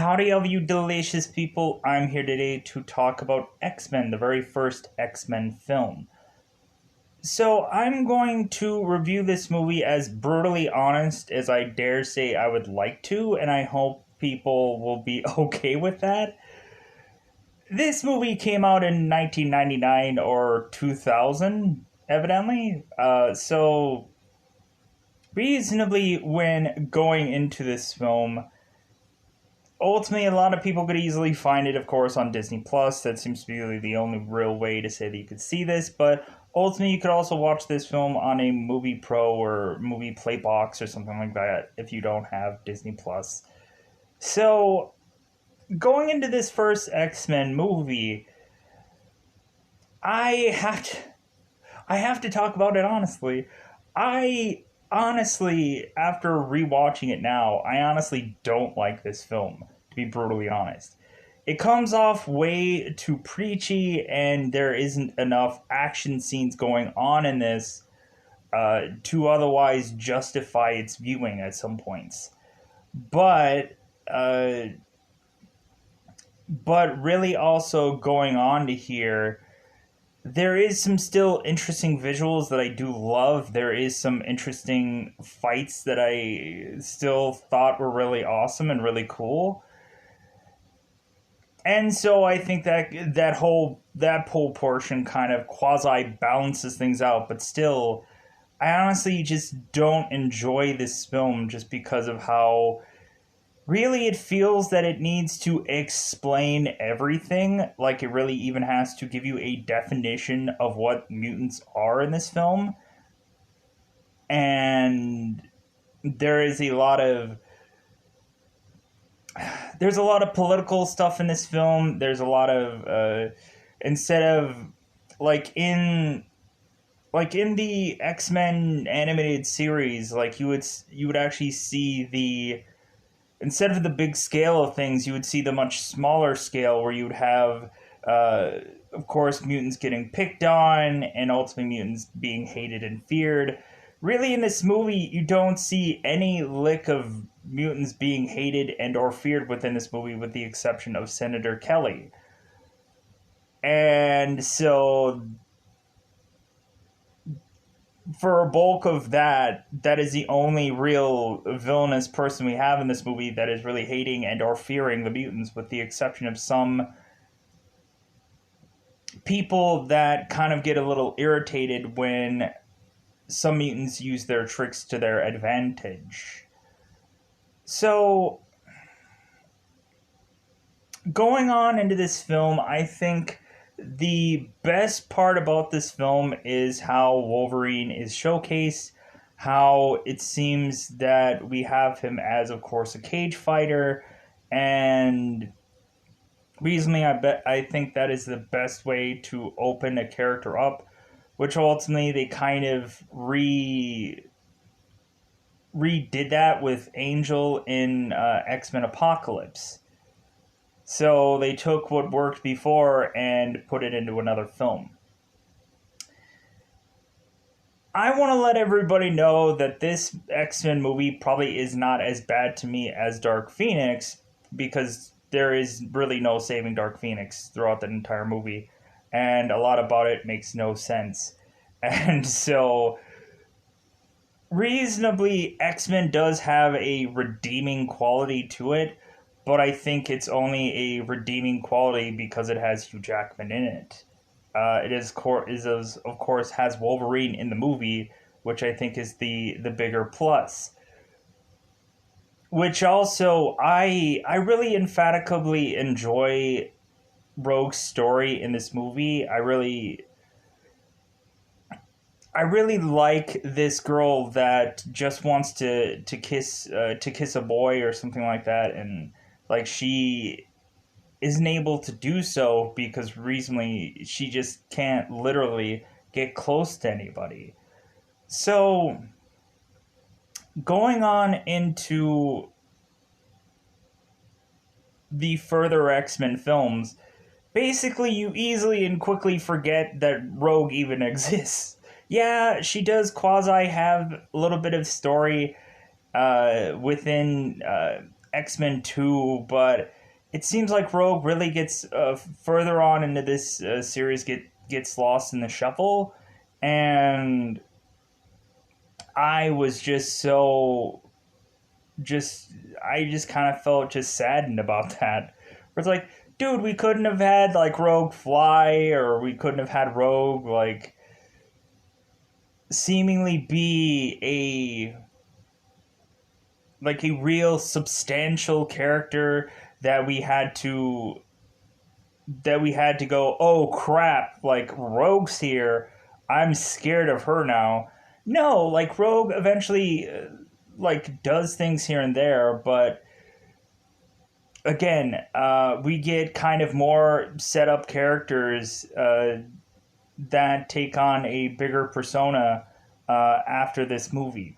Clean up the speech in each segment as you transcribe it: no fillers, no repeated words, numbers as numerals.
Howdy, all you delicious people. I'm here today to talk about X-Men, the very first X-Men film. So, I'm going to review this movie as brutally honest as I dare say I would like to, and I hope people will be okay with that. This movie came out in 1999 or 2000, evidently. So, reasonably, when going into this film, ultimately, a lot of people could easily find it, of course, on Disney Plus. That seems to be really the only real way to say that you could see this. But ultimately, you could also watch this film on a Movie Pro or Movie Playbox or something like that if you don't have Disney Plus. So, going into this first X-Men movie, I have to, I have to talk about it honestly. I honestly, after rewatching it now, I honestly don't like this film, to be brutally honest. It comes off way too preachy, and there isn't enough action scenes going on in this to otherwise justify its viewing at some points. But uh, but really also going on to here, there is some still interesting visuals that I do love. There is some interesting fights that I still thought were really awesome and really cool. And so I think that that whole portion kind of quasi balances things out, but still I honestly just don't enjoy this film just because of how really it feels that it needs to explain everything, like it really even has to give you a definition of what mutants are in this film. And there is a lot of there's a lot of political stuff in this film. There's a lot of instead of like in the X-Men animated series, like you would actually see the instead of the big scale of things, you would see the much smaller scale where you would have, uh, of course, mutants getting picked on and ultimately mutants being hated and feared. Really, in this movie, you don't see any lick of mutants being hated and or feared within this movie, with the exception of Senator Kelly. And so, for a bulk of that, that is the only real villainous person we have in this movie that is really hating and or fearing the mutants, with the exception of some people that kind of get a little irritated when some mutants use their tricks to their advantage. So, going on into this film, I think the best part about this film is how Wolverine is showcased, how it seems that we have him as, of course, a cage fighter, and reasonably, I think that is the best way to open a character up, which ultimately they kind of redid that with Angel in X-Men Apocalypse. So they took what worked before and put it into another film. I want to let everybody know that this X-Men movie probably is not as bad to me as Dark Phoenix, because there is really no saving Dark Phoenix throughout the entire movie, and a lot about it makes no sense. And so, reasonably, X-Men does have a redeeming quality to it, but I think it's only a redeeming quality because it has Hugh Jackman in it. Of course has Wolverine in the movie, which I think is the bigger plus. Which also I really emphatically enjoy Rogue's story in this movie. I really like this girl that just wants to kiss a boy or something like that, and like she isn't able to do so because reasonably she just can't literally get close to anybody. So, going on into the further X-Men films, basically you easily and quickly forget that Rogue even exists. Yeah, she does quasi have a little bit of story within X-Men 2, but it seems like Rogue really gets further on into this series gets lost in the shuffle, and I was just so just I just kind of felt just saddened about that. Where it's like, dude, we couldn't have had like Rogue fly, or we couldn't have had Rogue like seemingly be a real substantial character that we had to go, oh crap, like Rogue's here, I'm scared of her now. No, like Rogue eventually like does things here and there, but again, we get kind of more set up characters that take on a bigger persona after this movie,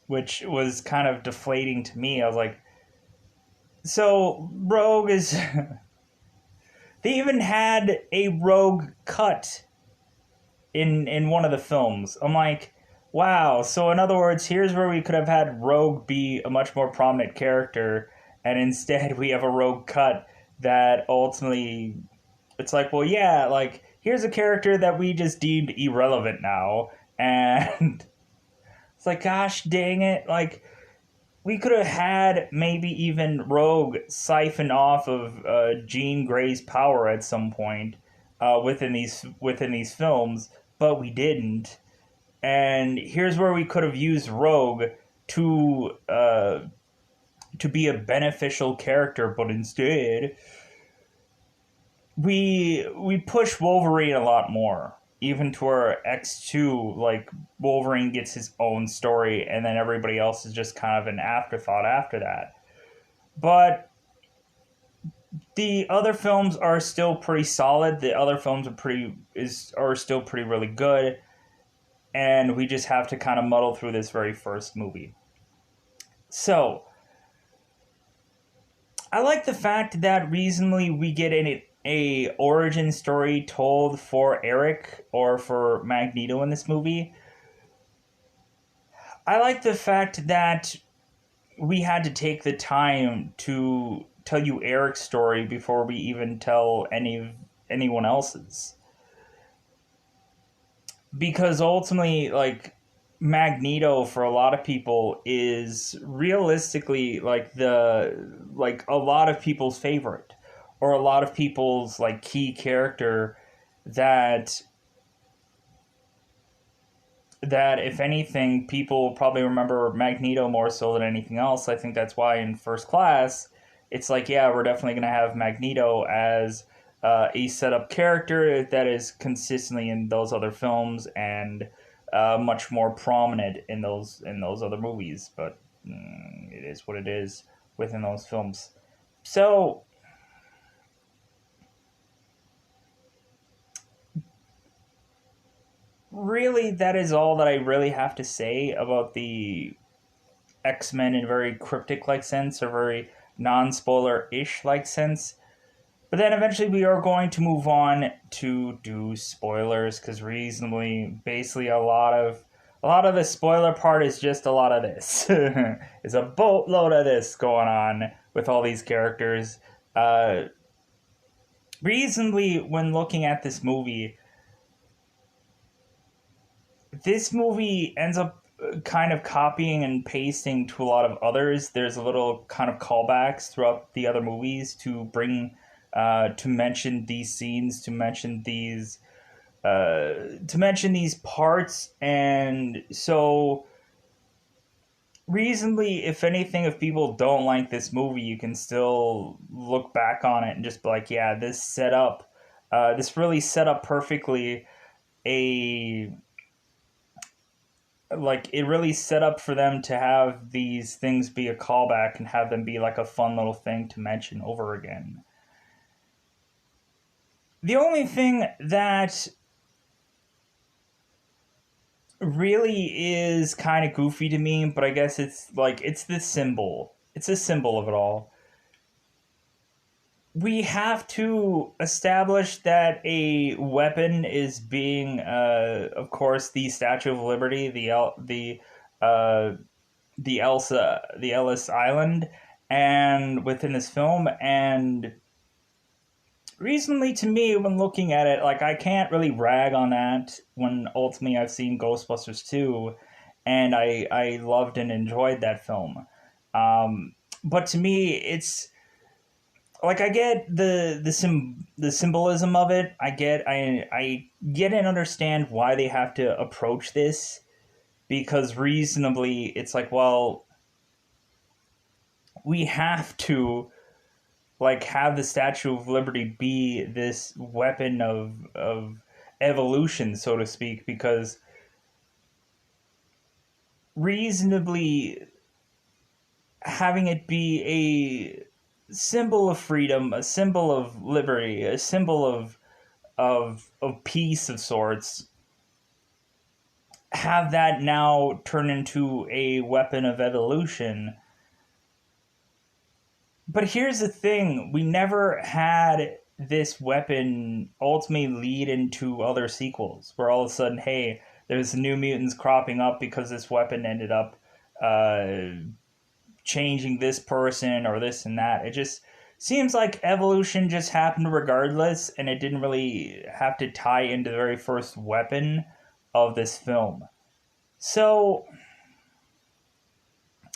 which was kind of deflating to me. I was like, so Rogue is. They even had a Rogue cut in one of the films. I'm like, wow. So in other words, here's where we could have had Rogue be a much more prominent character, and instead we have a Rogue cut that ultimately it's like, well, yeah, like here's a character that we just deemed irrelevant now, and it's like, gosh dang it, like we could have had maybe even Rogue siphon off of Jean Grey's power at some point within these films, but we didn't. And here's where we could have used Rogue to to be a beneficial character, but instead we push Wolverine a lot more. Even to our X2, like Wolverine gets his own story, and then everybody else is just kind of an afterthought after that. But the other films are still pretty solid. The other films are still pretty really good, and we just have to kind of muddle through this very first movie. So I like the fact that reasonably we get a origin story told for Eric or for Magneto in this movie. I like the fact that we had to take the time to tell you Eric's story before we even tell anyone else's. Because ultimately, like Magneto for a lot of people is realistically like a lot of people's favorite, or a lot of people's like key character that if anything people probably remember Magneto more so than anything else. I think that's why in First Class it's like, yeah, we're definitely going to have Magneto as a setup character that is consistently in those other films, and much more prominent in those other movies. But it is what it is within those films. So really, that is all that I really have to say about the X-Men in a very cryptic like sense, or very non-spoiler ish like sense. But then eventually we are going to move on to do spoilers, because reasonably, basically a lot of the spoiler part is just a lot of this. It's a boatload of this going on with all these characters. Uh, Reasonably, when looking at this movie ends up kind of copying and pasting to a lot of others. There's a little kind of callbacks throughout the other movies to bring to mention these scenes, to mention these parts, and so reasonably, if anything, if people don't like this movie, you can still look back on it and just be like, yeah, this really set up perfectly a like it really set up for them to have these things be a callback and have them be like a fun little thing to mention over again. The only thing that really is kind of goofy to me, but I guess it's like it's the symbol. It's a symbol of it all. We have to establish that a weapon is being, of course, the Statue of Liberty, the the Ellis Island, and within this film. And recently, to me, when looking at it, like I can't really rag on that when ultimately I've seen Ghostbusters 2, and I loved and enjoyed that film. Um, but to me, it's like I get the symbolism of it. I get and understand why they have to approach this, because reasonably it's like, well, we have to like have the Statue of Liberty be this weapon of evolution, so to speak, because reasonably having it be a symbol of freedom, a symbol of liberty, a symbol of peace of sorts, have that now turn into a weapon of evolution. But here's the thing, we never had this weapon ultimately lead into other sequels where all of a sudden, hey, there's new mutants cropping up because this weapon ended up uh, changing this person or this and that. It just seems like evolution just happened regardless, and it didn't really have to tie into the very first weapon of this film. So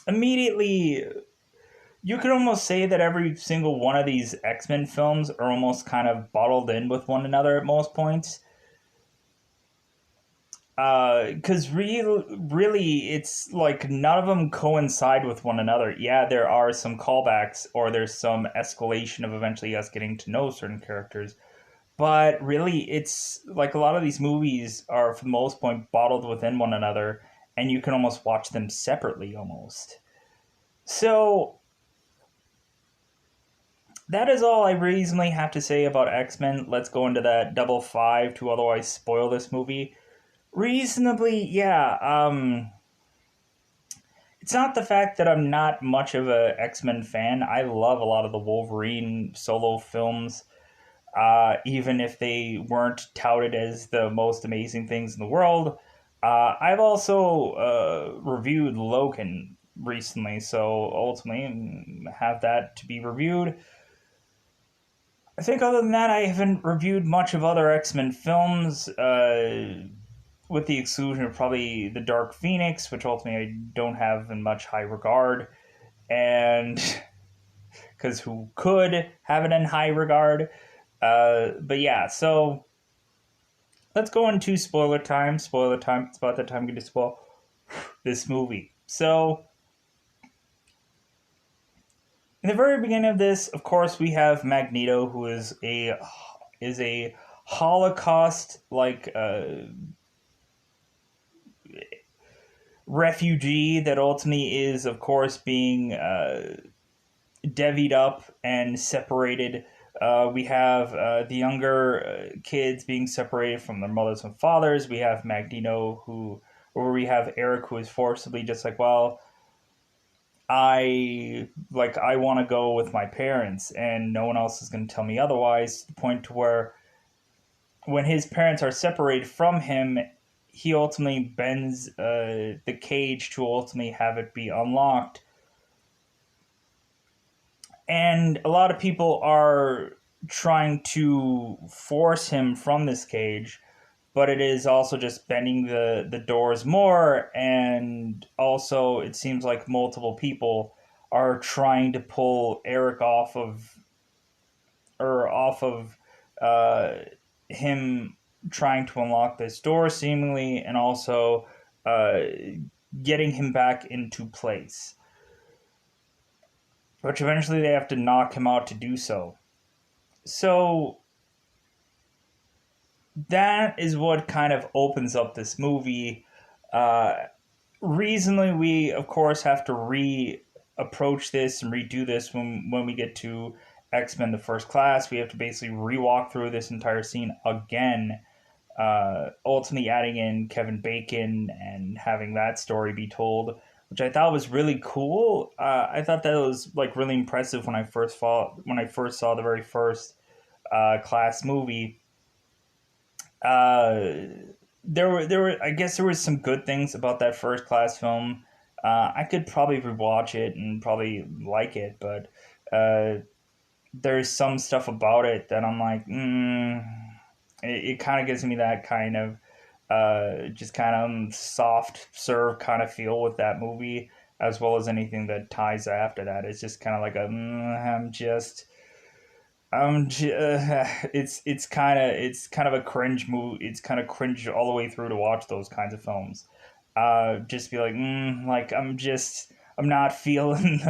immediately, you could almost say that every single one of these X-Men films are almost kind of bottled in with one another at most points. Because really, it's like none of them coincide with one another. Yeah, there are some callbacks, or there's some escalation of eventually us getting to know certain characters. But really, it's like a lot of these movies are, for the most point, bottled within one another, and you can almost watch them separately almost. So that is all I reasonably have to say about X Men. Let's go into that double five to otherwise spoil this movie. Reasonably, yeah. It's not the fact that I'm not much of a X Men fan. I love a lot of the Wolverine solo films, even if they weren't touted as the most amazing things in the world. I've also reviewed Logan recently, so ultimately have that to be reviewed. I think other than that, I haven't reviewed much of other X Men films, with the exclusion of probably The Dark Phoenix, which ultimately I don't have in much high regard, and because who could have it in high regard? But yeah, so let's go into spoiler time. Spoiler time. It's about that time I'm going to spoil this movie. So, in the very beginning of this, of course, we have Magneto, who is a Holocaust like refugee that ultimately is, of course, being divvied up and separated. We have the younger kids being separated from their mothers and fathers. We have Magneto, or we have Eric, who is forcibly just like, well, I want to go with my parents, and no one else is going to tell me otherwise. To the point to where when his parents are separated from him, he ultimately bends the cage to ultimately have it be unlocked. And a lot of people are trying to force him from this cage, but it is also just bending the doors more. And also, it seems like multiple people are trying to pull Eric off of uh, him trying to unlock this door, seemingly, and also uh, getting him back into place, which eventually they have to knock him out to do so. So that is what kind of opens up this movie. Uh, Reasonably, we of course have to approach this and redo this when we get to X Men: The First Class. We have to basically rewalk through this entire scene again. Ultimately, adding in Kevin Bacon and having that story be told, which I thought was really cool. I thought that was like really impressive when I first saw the very first Class movie. Uh, there were I guess there was some good things about that first Class film. I could probably rewatch it and probably like it, but there's some stuff about it that I'm like, it kind of gives me that kind of just kind of soft serve kind of feel with that movie, as well as anything that ties after that. It's just kind of like a, it's kind of a cringe movie. It's kind of cringe all the way through to watch those kinds of films. Just be like, like I'm not feeling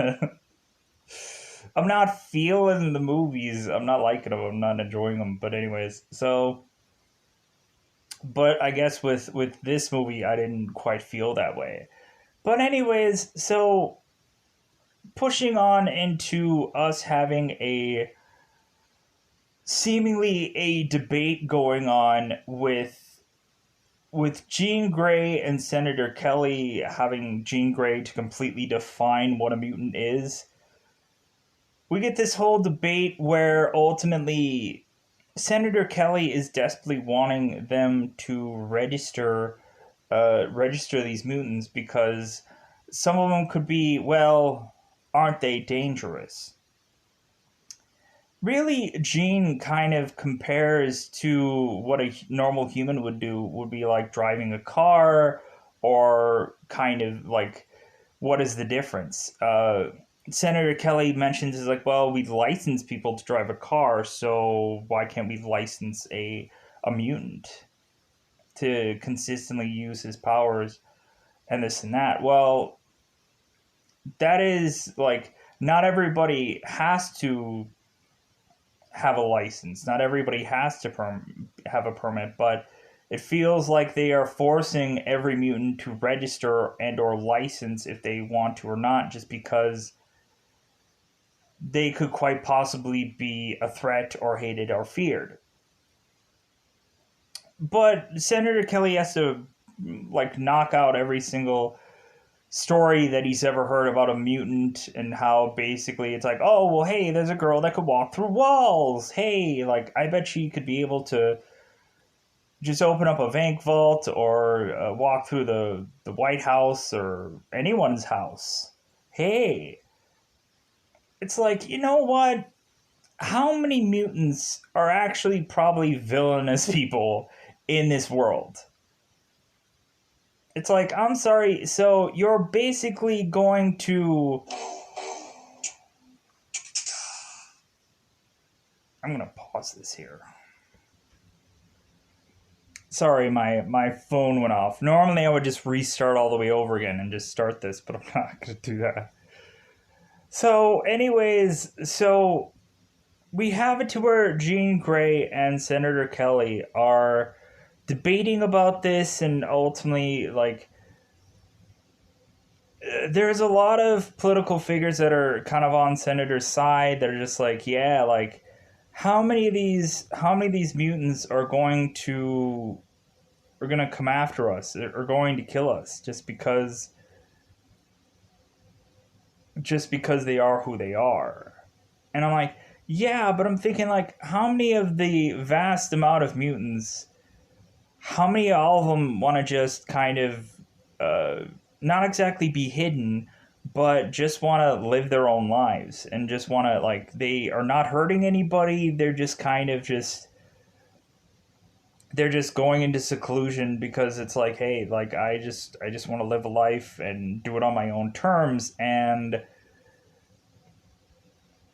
I'm not feeling the movies. I'm not liking them. I'm not enjoying them. But anyways, so but I guess with this movie, I didn't quite feel that way. But anyways, so pushing on into us having a seemingly a debate going on with Jean Grey and Senator Kelly having Jean Grey to completely define what a mutant is. We get this whole debate where ultimately Senator Kelly is desperately wanting them to register these mutants because some of them could be, well, aren't they dangerous? Really, Jean kind of compares to what a normal human would do, would be like driving a car, or kind of like, what is the difference? Senator Kelly mentions is like, well, we license people to drive a car, so why can't we license a mutant to consistently use his powers and this and that? Well, that is like, not everybody has to have a license. Not everybody has to have a permit, but it feels like they are forcing every mutant to register and or license if they want to or not, just because they could quite possibly be a threat or hated or feared. But Senator Kelly has to like knock out every single story that he's ever heard about a mutant, and how basically it's like, oh, well, hey, there's a girl that could walk through walls. Hey, like, I bet she could be able to just open up a bank vault, or walk through the White House or anyone's house. Hey, it's like, you know what? How many mutants are actually probably villainous people in this world? It's like, I'm sorry, so you're basically going to. I'm gonna pause this here. Sorry, my phone went off. Normally I would just restart all the way over again and just start this, but I'm not gonna do that. So, anyways, so we have it to where Jean Grey and Senator Kelly are debating about this, and ultimately, like, there's a lot of political figures that are kind of on Senator's side that are just like, yeah, like, how many of these mutants are going to come after us, are going to kill us just because they are who they are. And I'm like, yeah, but I'm thinking, like, how many of the vast amount of mutants, how many of all of them want to just kind of not exactly be hidden, but just want to live their own lives and just want to, like, they are not hurting anybody. They're just kind of just they're just going into seclusion because it's like, hey, like, I just want to live a life and do it on my own terms. And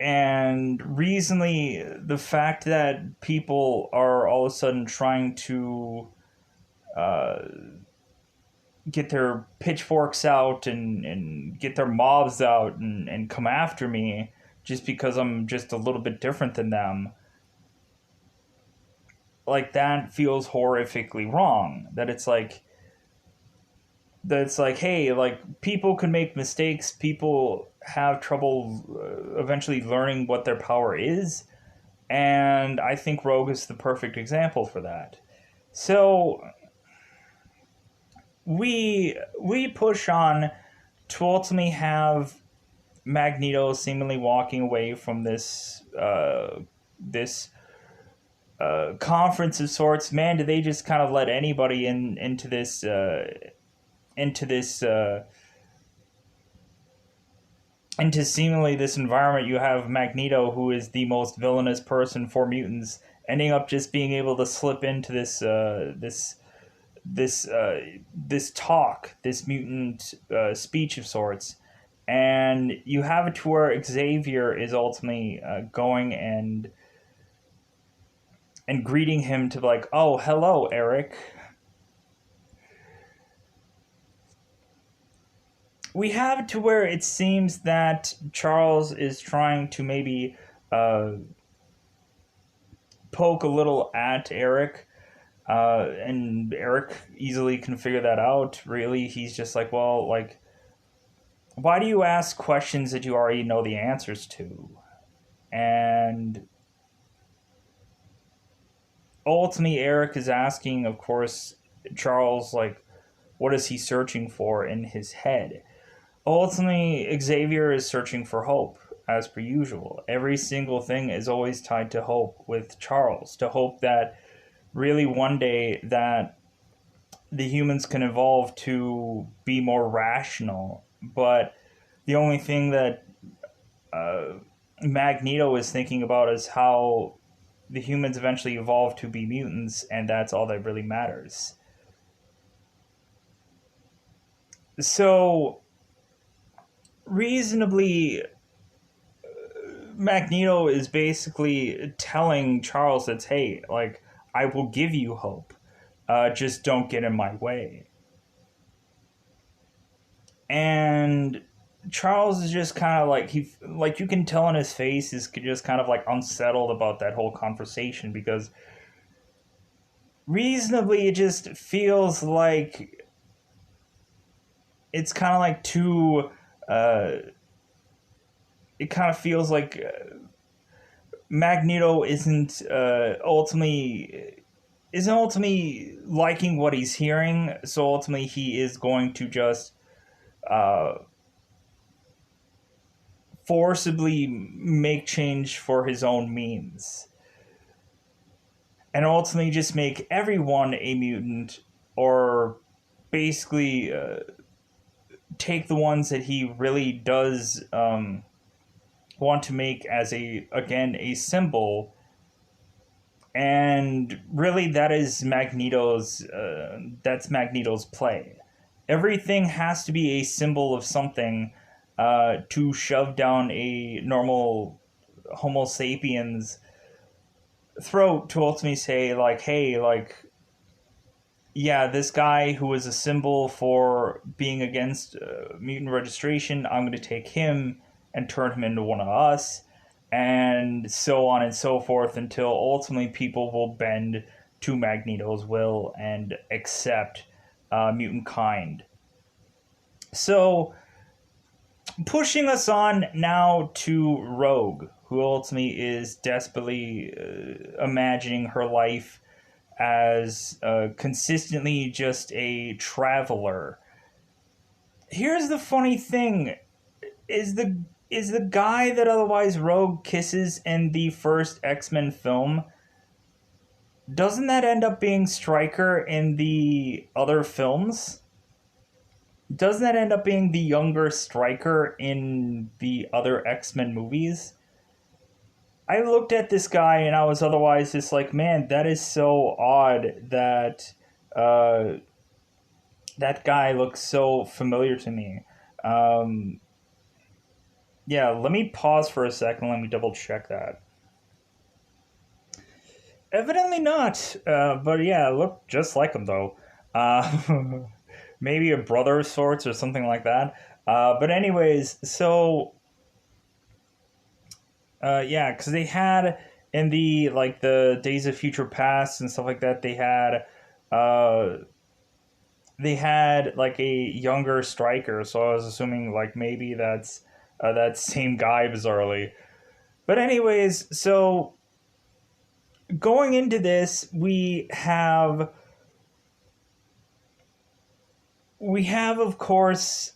recently, the fact that people are all of a sudden trying to uh, get their pitchforks out and get their mobs out and come after me just because I'm just a little bit different than them, like, that feels horrifically wrong. That it's like, hey, like, people can make mistakes. People have trouble eventually learning what their power is. And I think Rogue is the perfect example for that. So we push on to ultimately have Magneto seemingly walking away from this conference of sorts. Man, do they just kind of let anybody into this into seemingly this environment, you have Magneto, who is the most villainous person for mutants, ending up just being able to slip into this talk, this mutant speech of sorts, and you have it to where Xavier is ultimately going and greeting him to be like, "Oh, hello, Eric." We have it to where it seems that Charles is trying to maybe uh, poke a little at Eric, and Eric easily can figure that out. Really, he's just like, well, like, why do you ask questions that you already know the answers to? And ultimately, Eric is asking, of course, Charles, like, what is he searching for in his head? Ultimately, Xavier is searching for hope, as per usual. Every single thing is always tied to hope with Charles, to hope that really one day that the humans can evolve to be more rational. But the only thing that uh, Magneto is thinking about is how the humans eventually evolve to be mutants, and that's all that really matters. So, reasonably, Magneto is basically telling Charles that, hey, like, I will give you hope. Just don't get in my way. And Charles is just kind of like you can tell in his face is just kind of like unsettled about that whole conversation, because reasonably it just feels like it's kind of like too uh it kind of feels like Magneto isn't ultimately liking what he's hearing, so ultimately he is going to just uh forcibly make change for his own means, and ultimately just make everyone a mutant, or basically take the ones that he really does want to make as a symbol. And really that's Magneto's play. Everything has to be a symbol of something to shove down a normal Homo sapiens throat, to ultimately say, like, hey, like, yeah, this guy who was a symbol for being against mutant registration, I'm going to take him and turn him into one of us, and so on and so forth, until ultimately people will bend to Magneto's will and accept mutant kind. So, pushing us on now to Rogue, who ultimately is desperately imagining her life as consistently just a traveler. Here's the funny thing: is the guy that otherwise Rogue kisses in the first X-Men film, doesn't that end up being Stryker in the other films? Doesn't that end up being the younger Stryker in the other X-Men movies? I looked at this guy and I was otherwise just like, man, that is so odd that uh, that guy looks so familiar to me. Um, yeah, let me pause for a second. Let me double check that. Evidently not. But yeah, look just like him though. Uh, maybe a brother of sorts or something like that. But anyways, so yeah, because they had in the like the Days of Future Past and stuff like that, uh, they had like a younger Striker. So I was assuming like maybe that's that same guy bizarrely. But anyways, so going into this, we have of course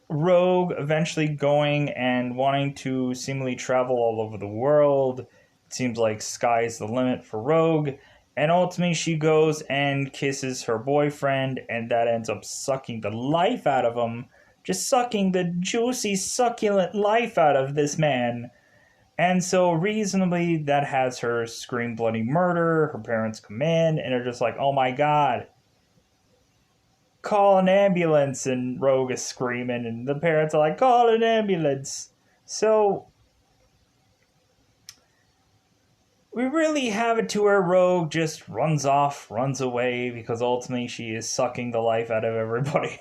Rogue eventually going and wanting to seemingly travel all over the world. It seems like sky's the limit for Rogue. And ultimately, she goes and kisses her boyfriend, and that ends up sucking the life out of him just sucking the juicy, succulent life out of this man. And so, reasonably, that has her scream bloody murder. Her parents come in and are just like, oh my god, call an ambulance. And Rogue is screaming, and the parents are like, call an ambulance. So, we really have it to where Rogue just runs off, runs away, because ultimately she is sucking the life out of everybody.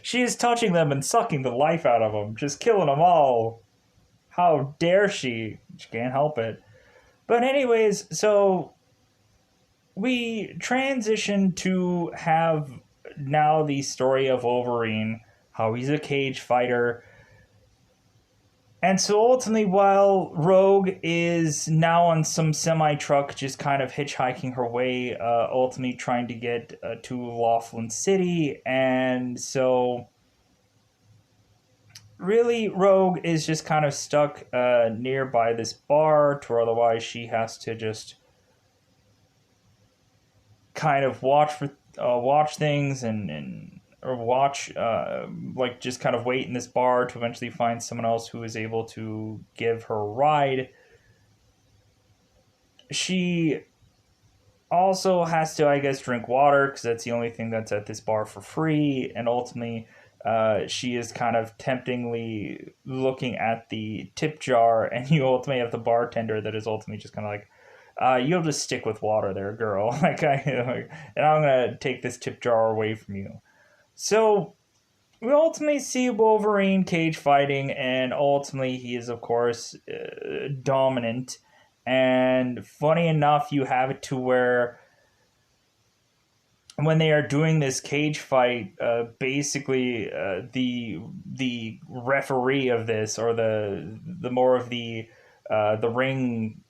She is touching them and sucking the life out of them, just killing them all. How dare she? She can't help it. But anyways, so we transition to have now the story of Wolverine, how he's a cage fighter. And so ultimately, while Rogue is now on some semi truck, just kind of hitchhiking her way, ultimately trying to get to Laughlin City, and so really, Rogue is just kind of stuck nearby this bar, to otherwise she has to just kind of watch things and or watch like just kind of wait in this bar to eventually find someone else who is able to give her a ride. She also has to, I guess, drink water because that's the only thing that's at this bar for free, and ultimately she is kind of temptingly looking at the tip jar, and you ultimately have the bartender that is ultimately just kind of like, you'll just stick with water there, girl. And I'm gonna take this tip jar away from you. So we ultimately see Wolverine cage fighting, and ultimately he is, of course, dominant. And funny enough, you have it to where when they are doing this cage fight, basically the referee of this, or the more of the ring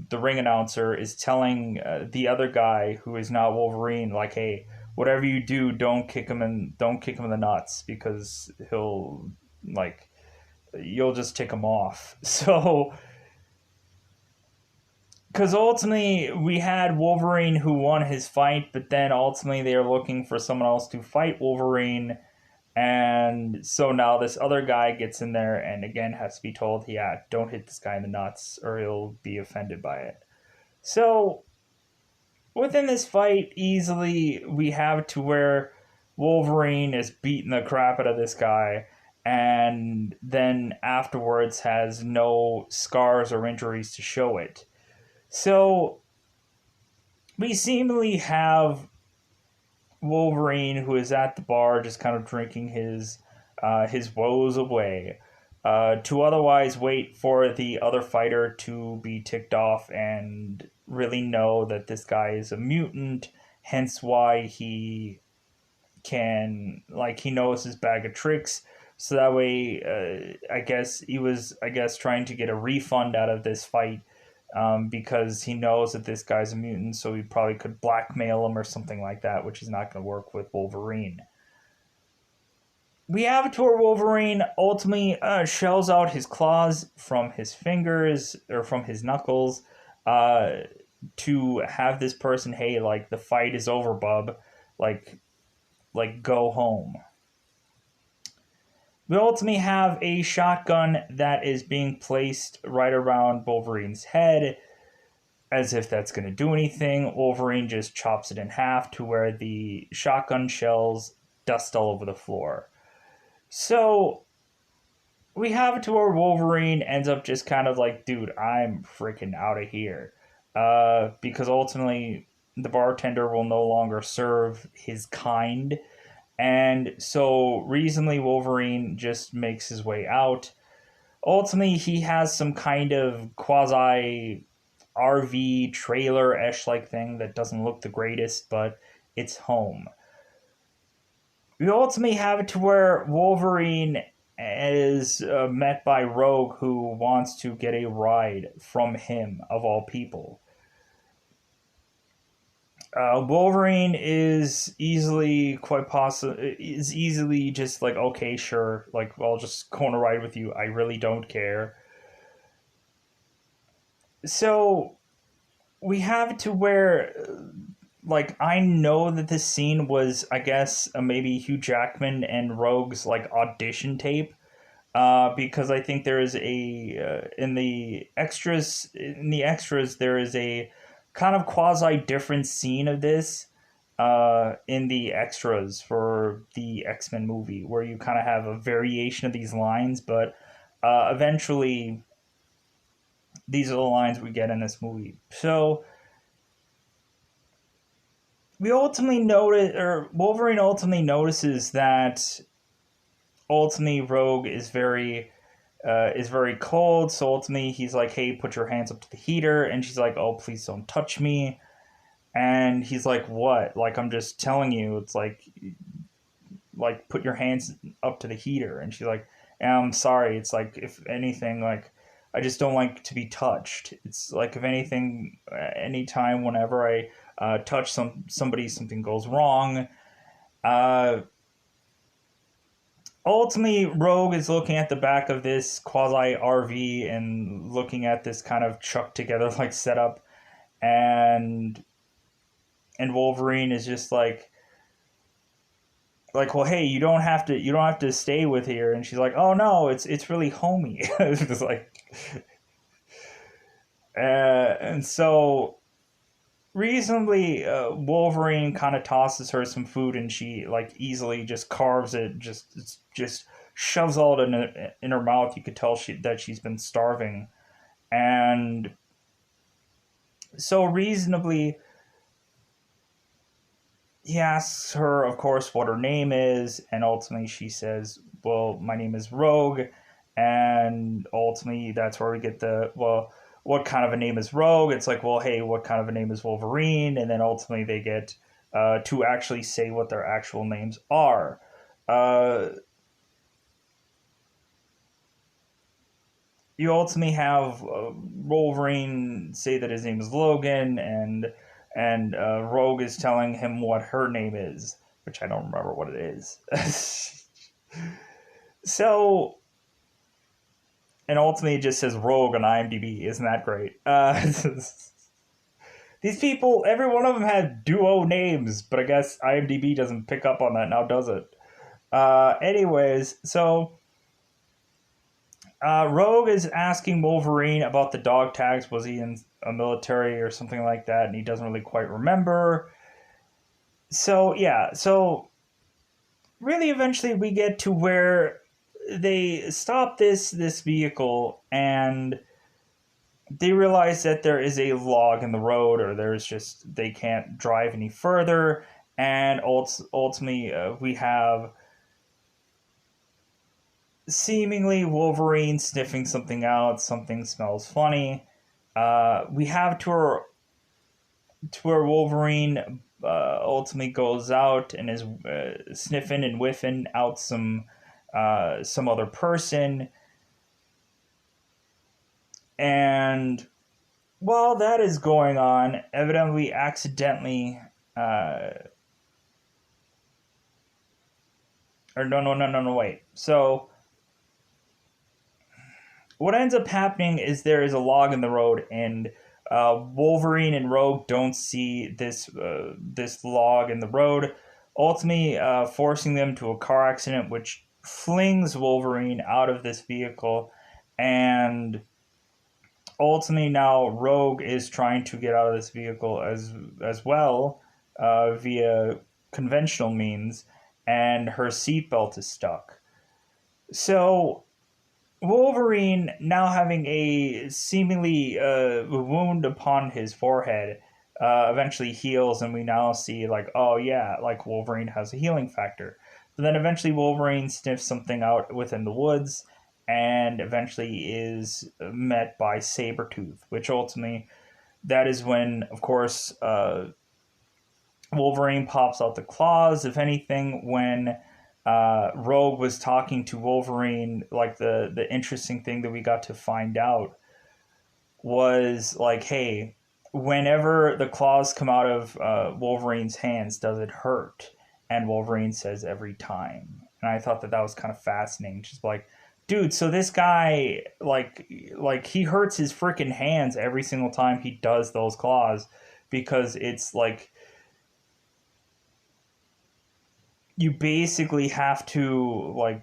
announcer is telling the other guy who is not Wolverine, like, hey, whatever you do, don't kick him in the nuts, because he'll, like, you'll just tick him off. So because ultimately we had Wolverine who won his fight, but then ultimately they are looking for someone else to fight Wolverine. And so now this other guy gets in there and again has to be told, yeah, don't hit this guy in the nuts or he'll be offended by it. So within this fight, easily we have to where Wolverine is beating the crap out of this guy, and then afterwards has no scars or injuries to show it. So we seemingly have Wolverine, who is at the bar, just kind of drinking his woes away, to otherwise wait for the other fighter to be ticked off and really know that this guy is a mutant. Hence, why he can, like, he knows his bag of tricks. So that way, I guess he was, trying to get a refund out of this fight, because he knows that this guy's a mutant, so he probably could blackmail him or something like that, which is not going to work with Wolverine. We have to where Wolverine ultimately shells out his claws from his fingers or from his knuckles, uh, to have this person, hey, like, the fight is over, bub, like go home. We ultimately have a shotgun that is being placed right around Wolverine's head, as if that's going to do anything. Wolverine just chops it in half to where the shotgun shells dust all over the floor. So we have it to where Wolverine ends up just kind of like, dude, I'm freaking out of here. Because ultimately the bartender will no longer serve his kind. And so reasonably Wolverine just makes his way out. Ultimately, he has some kind of quasi RV trailer ish like thing that doesn't look the greatest, but it's home. We ultimately have it to where Wolverine is met by Rogue, who wants to get a ride from him, of all people. Wolverine is easily, quite possibly, is easily just like, okay, sure, like, I'll just go on a ride with you. I really don't care. So we have it to where like I know that this scene was, I guess, maybe Hugh Jackman and Rogue's like audition tape, because I think there is a in the extras there is a kind of quasi different scene of this in the extras for the X-Men movie, where you kind of have a variation of these lines, but eventually these are the lines we get in this movie. So we ultimately notice, or Wolverine ultimately notices that ultimately Rogue is very cold. So ultimately he's like, "Hey, put your hands up to the heater," and she's like, "Oh, please don't touch me." And he's like, "What? Like I'm just telling you. It's like put your hands up to the heater." And she's like, "I'm sorry. It's like if anything, like I just don't like to be touched. It's like if anything, anytime whenever I touch somebody, something goes wrong." Uh, Ultimately, Rogue is looking at the back of this quasi RV and looking at this kind of chucked together like setup, and Wolverine is just like, well, hey, you don't have to stay with here. And she's like, oh no, it's really homey. It's just like, and so reasonably, Wolverine kind of tosses her some food, and she like easily just carves it, just shoves all it in her mouth. You could tell that she's been starving, and so reasonably, he asks her, of course, what her name is, and ultimately she says, "Well, my name is Rogue," and ultimately that's where we get the well. What kind of a name is Rogue? It's like, well, hey, what kind of a name is Wolverine? And then ultimately they get to actually say what their actual names are. Uh, you ultimately have Wolverine say that his name is Logan, and Rogue is telling him what her name is, which I don't remember what it is. So, and ultimately it just says Rogue on IMDb. Isn't that great? These people, every one of them had duo names, but I guess IMDb doesn't pick up on that now, does it? Anyways, so Rogue is asking Wolverine about the dog tags. Was he in a military or something like that? And he doesn't really quite remember. So, yeah, so really eventually we get to where they stop this vehicle, and they realize that there is a log in the road, or there's just they can't drive any further, and ultimately we have seemingly Wolverine sniffing something out. Something smells funny. We have to where Wolverine ultimately goes out and is sniffing and whiffing out some other person, and while that is going on, evidently accidentally, uh, or no, wait. So what ends up happening is there is a log in the road, and Wolverine and Rogue don't see this log in the road, ultimately forcing them to a car accident, which flings Wolverine out of this vehicle, and ultimately now Rogue is trying to get out of this vehicle as well via conventional means, and her seatbelt is stuck. So Wolverine, now having a seemingly wound upon his forehead, eventually heals, and we now see like, oh yeah, like Wolverine has a healing factor. But then eventually Wolverine sniffs something out within the woods, and eventually is met by Sabretooth, which ultimately that is when, of course, Wolverine pops out the claws. If anything, when Rogue was talking to Wolverine, like the interesting thing that we got to find out was like, hey, whenever the claws come out of Wolverine's hands, does it hurt? And Wolverine says every time. And I thought that that was kind of fascinating. Just like, dude, so this guy like he hurts his freaking hands every single time he does those claws, because it's like you basically have to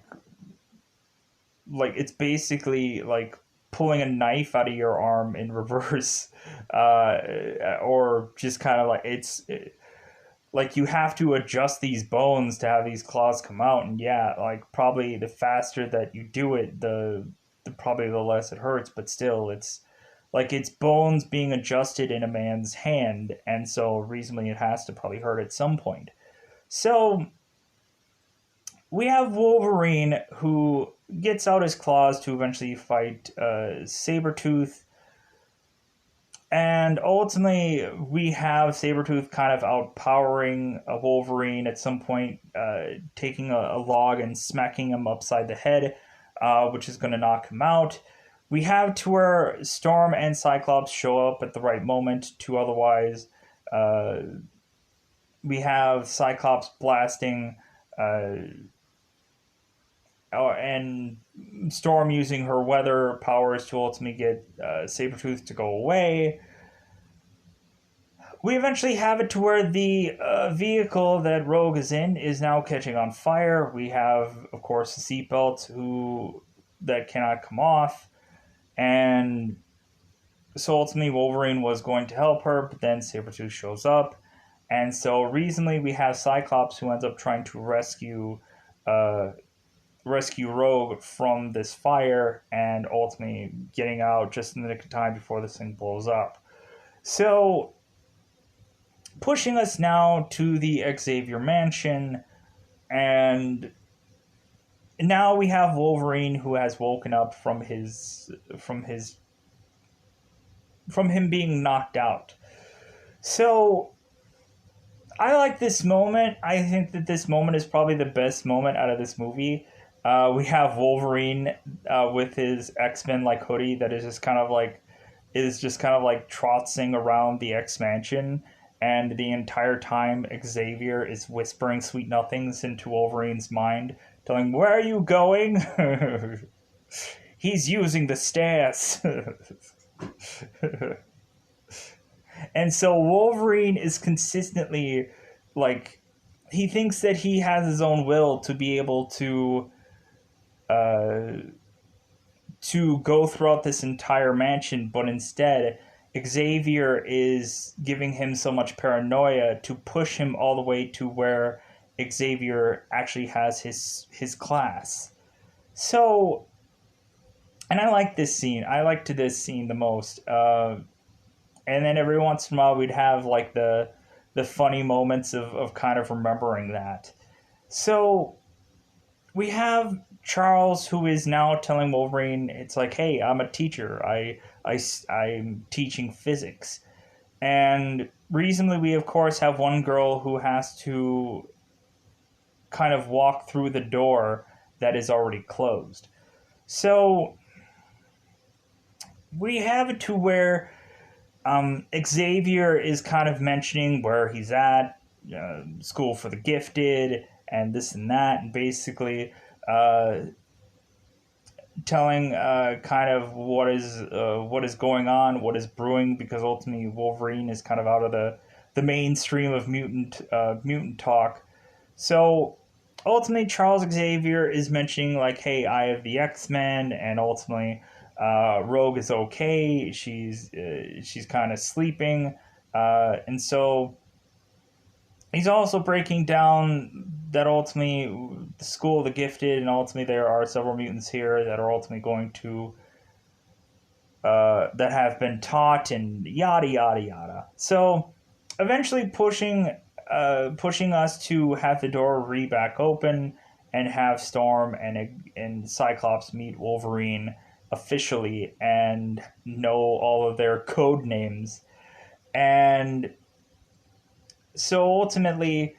it's basically like pulling a knife out of your arm in reverse, or just kind of like like you have to adjust these bones to have these claws come out, and yeah, like probably the faster that you do it, the probably the less it hurts, but still, it's like it's bones being adjusted in a man's hand, and so reasonably it has to probably hurt at some point. So we have Wolverine who gets out his claws to eventually fight Sabretooth. And ultimately, we have Sabretooth kind of outpowering a Wolverine at some point, taking a log and smacking him upside the head, which is going to knock him out. We have to where Storm and Cyclops show up at the right moment to otherwise. Uh, we have Cyclops blasting and Storm using her weather powers to ultimately get Sabretooth to go away. We eventually have it to where the vehicle that Rogue is in is now catching on fire. We have, of course, the seatbelt that cannot come off, and so ultimately Wolverine was going to help her, but then Sabretooth shows up, and so recently we have Cyclops who ends up trying to uh, rescue Rogue from this fire, and ultimately getting out just in the nick of time before this thing blows up. So pushing us now to the Xavier Mansion, and now we have Wolverine who has woken up from him being knocked out. So I like this moment. I think that this moment is probably the best moment out of this movie. We have Wolverine with his X-Men like hoodie that is just kind of like trotsing around the X Mansion, and the entire time Xavier is whispering sweet nothings into Wolverine's mind, telling him, "Where are you going?" He's using the stairs. And so Wolverine is consistently like he thinks that he has his own will to be able uh, to go throughout this entire mansion, but instead Xavier is giving him so much paranoia to push him all the way to where Xavier actually has his class. So, and I like this scene. I liked this scene the most. And then every once in a while we'd have like the funny moments of kind of remembering that. So we have Charles who is now telling Wolverine, it's like, hey, I'm a teacher. I'm teaching physics. And reasonably, we of course have one girl who has to kind of walk through the door that is already closed. So we have it to where Xavier is kind of mentioning where he's at, school for the gifted, and this and that, and basically uh, telling kind of what is going on, what is brewing, because ultimately Wolverine is kind of out of the mainstream of mutant talk. So ultimately, Charles Xavier is mentioning like, "Hey, I have the X-Men," and ultimately, Rogue is okay. She's kind of sleeping, and so he's also breaking down that ultimately the school of the gifted, and ultimately there are several mutants here that are ultimately going to that have been taught, and yada yada yada. So eventually pushing us to have the door back open and have Storm and Cyclops meet Wolverine officially and know all of their code names. And so ultimately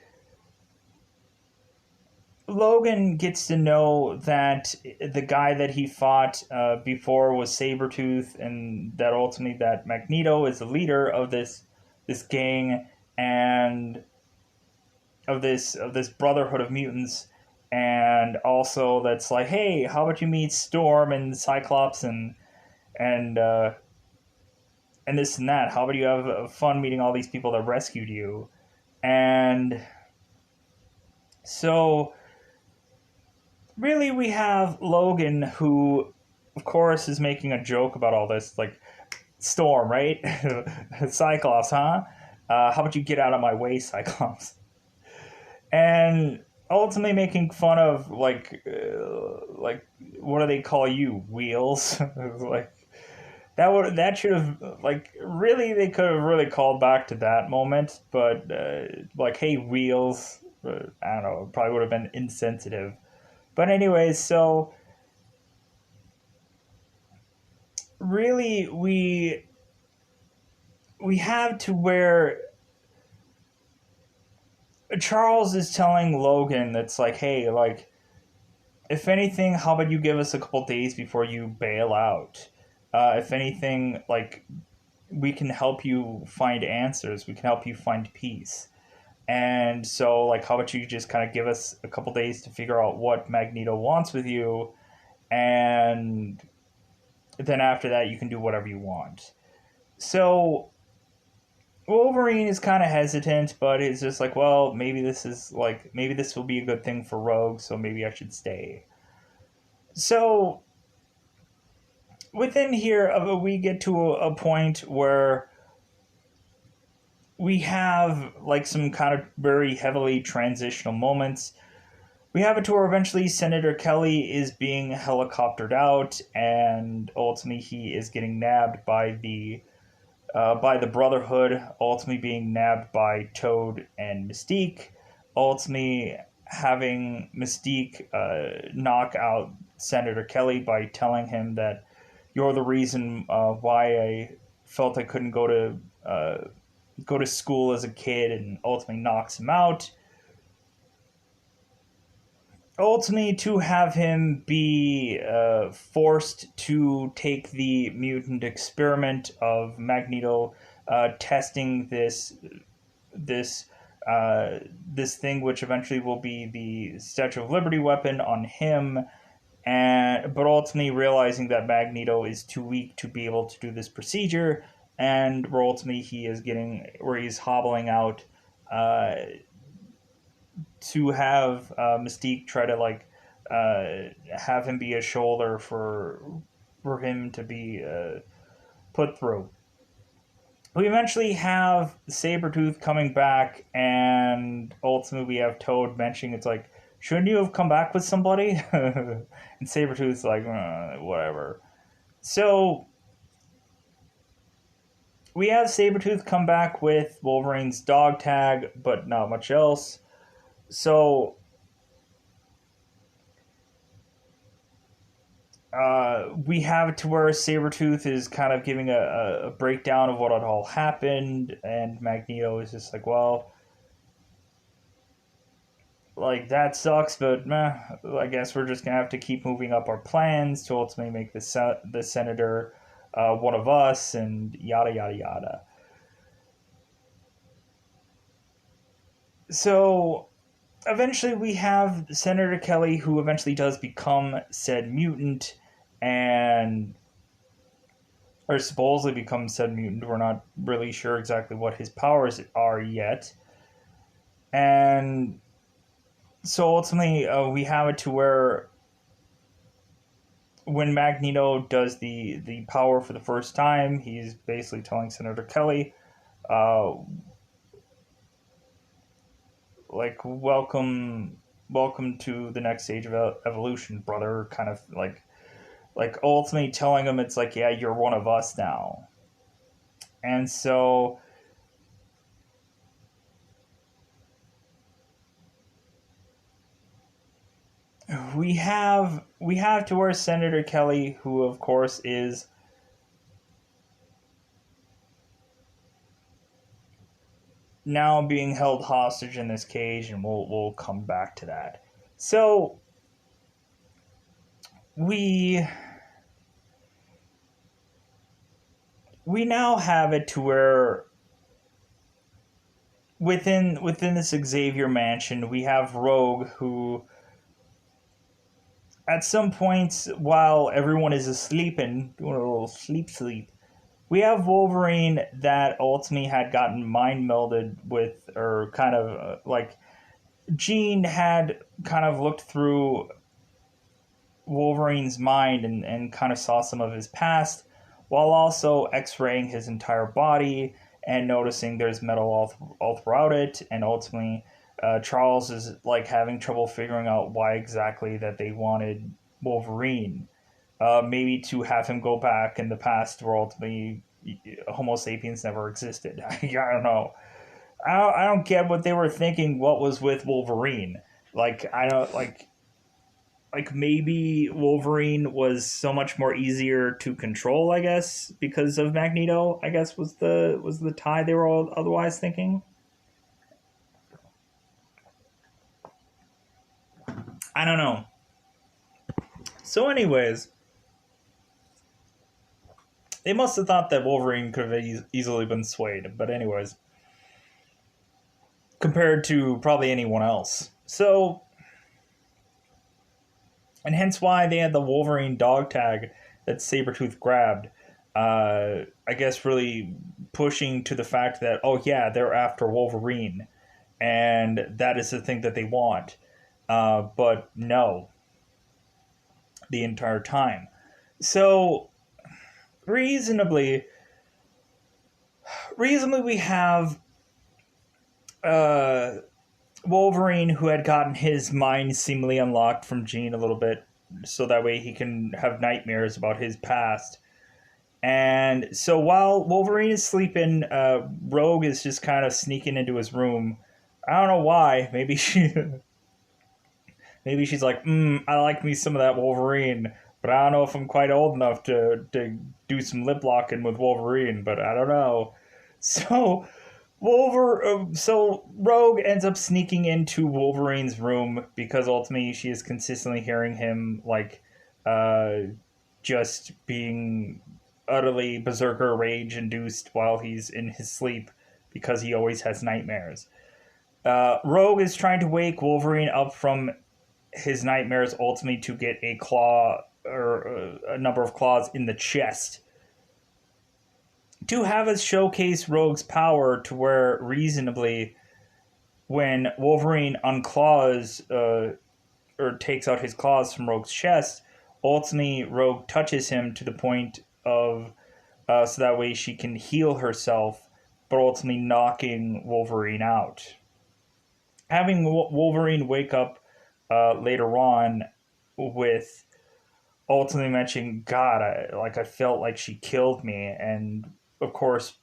Logan gets to know that the guy that he fought before was Sabretooth, and that ultimately that Magneto is the leader of this gang and of this brotherhood of mutants, and also that's like, hey, how about you meet Storm and Cyclops and and this and that? How about you have fun meeting all these people that rescued you? And So really, we have Logan, who, of course, is making a joke about all this, like, Storm, right? Cyclops, huh? How about you get out of my way, Cyclops? And ultimately making fun of, like, what do they call you? Wheels? Like, that should have, like, really, they could have really called back to that moment, but like, hey, Wheels, I don't know, probably would have been insensitive. But anyways, so really, we have to where Charles is telling Logan that's like, hey, like, if anything, how about you give us a couple days before you bail out? If anything, like, we can help you find answers. We can help you find peace. And so, like, how about you just kind of give us a couple days to figure out what Magneto wants with you, and then after that, you can do whatever you want. So Wolverine is kind of hesitant, but it's just like, well, maybe this will be a good thing for Rogue, so maybe I should stay. So within here, we get to a point where we have like some kind of very heavily transitional moments. We have it to where eventually Senator Kelly is being helicoptered out, and ultimately he is getting nabbed by the Brotherhood, ultimately being nabbed by Toad and Mystique, ultimately having Mystique knock out Senator Kelly by telling him that you're the reason why I felt I couldn't go to school as a kid, and ultimately knocks him out. Ultimately, to have him be forced to take the mutant experiment of Magneto testing this this thing, which eventually will be the Statue of Liberty weapon, on him, and but ultimately realizing that Magneto is too weak to be able to do this procedure, and where ultimately he's hobbling out. Uh, to have Mystique try to like have him be a shoulder for him to be put through. We eventually have Sabretooth coming back, and ultimately we have Toad mentioning it's like, shouldn't you have come back with somebody? And Sabretooth's like, whatever. So we have Sabretooth come back with Wolverine's dog tag, but not much else. So we have it to where Sabretooth is kind of giving a breakdown of what had all happened, and Magneto is just like, well, like, that sucks, but meh, I guess we're just going to have to keep moving up our plans to ultimately make the senator one of us, and yada, yada, yada. So eventually we have Senator Kelly, who eventually does become said mutant, and or supposedly becomes said mutant. We're not really sure exactly what his powers are yet. And so ultimately, we have it to where when Magneto does the power for the first time, he's basically telling Senator Kelly, uh, like, welcome to the next stage of evolution, brother. Kind of like ultimately telling him it's like, yeah, you're one of us now. And so we have to where Senator Kelly, who of course is now being held hostage in this cage, and we'll come back to that. So we we now have it to where within this Xavier mansion, we have Rogue, who at some points, while everyone is asleep and doing a little sleep, we have Wolverine that ultimately had gotten mind melded with, or kind of like Jean had kind of looked through Wolverine's mind and kind of saw some of his past, while also x-raying his entire body and noticing there's metal all throughout it. And ultimately, Charles is like having trouble figuring out why exactly that they wanted Wolverine. Maybe to have him go back in the past where ultimately Homo sapiens never existed. I don't know. I don't get what they were thinking. What was with Wolverine? Like I don't like maybe Wolverine was so much more easier to control, I guess, because of Magneto. I guess was the tie they were all otherwise thinking. I don't know. So, anyways, they must have thought that Wolverine could have easily been swayed. But anyways, compared to probably anyone else. So, and hence why they had the Wolverine dog tag that Sabretooth grabbed. I guess really pushing to the fact that, oh yeah, they're after Wolverine, and that is the thing that they want. But no, the entire time. So reasonably, we have uh, Wolverine who had gotten his mind seemingly unlocked from Jean a little bit, so that way he can have nightmares about his past. And so while Wolverine is sleeping, Rogue is just kind of sneaking into his room. I don't know why. Maybe she's like, I like me some of that Wolverine, but I don't know if I'm quite old enough to do some lip locking with Wolverine. But I don't know. So so Rogue ends up sneaking into Wolverine's room because ultimately she is consistently hearing him like uh, just being utterly berserker rage induced while he's in his sleep because he always has nightmares. Rogue is trying to wake Wolverine up from his nightmares, ultimately to get a claw or a number of claws in the chest to have us showcase Rogue's power to where reasonably when Wolverine unclaws or takes out his claws from Rogue's chest, ultimately Rogue touches him to the point of so that way she can heal herself, but ultimately knocking Wolverine out. Having Wolverine wake up later on with ultimately mentioning, God, I felt like she killed me, and of course,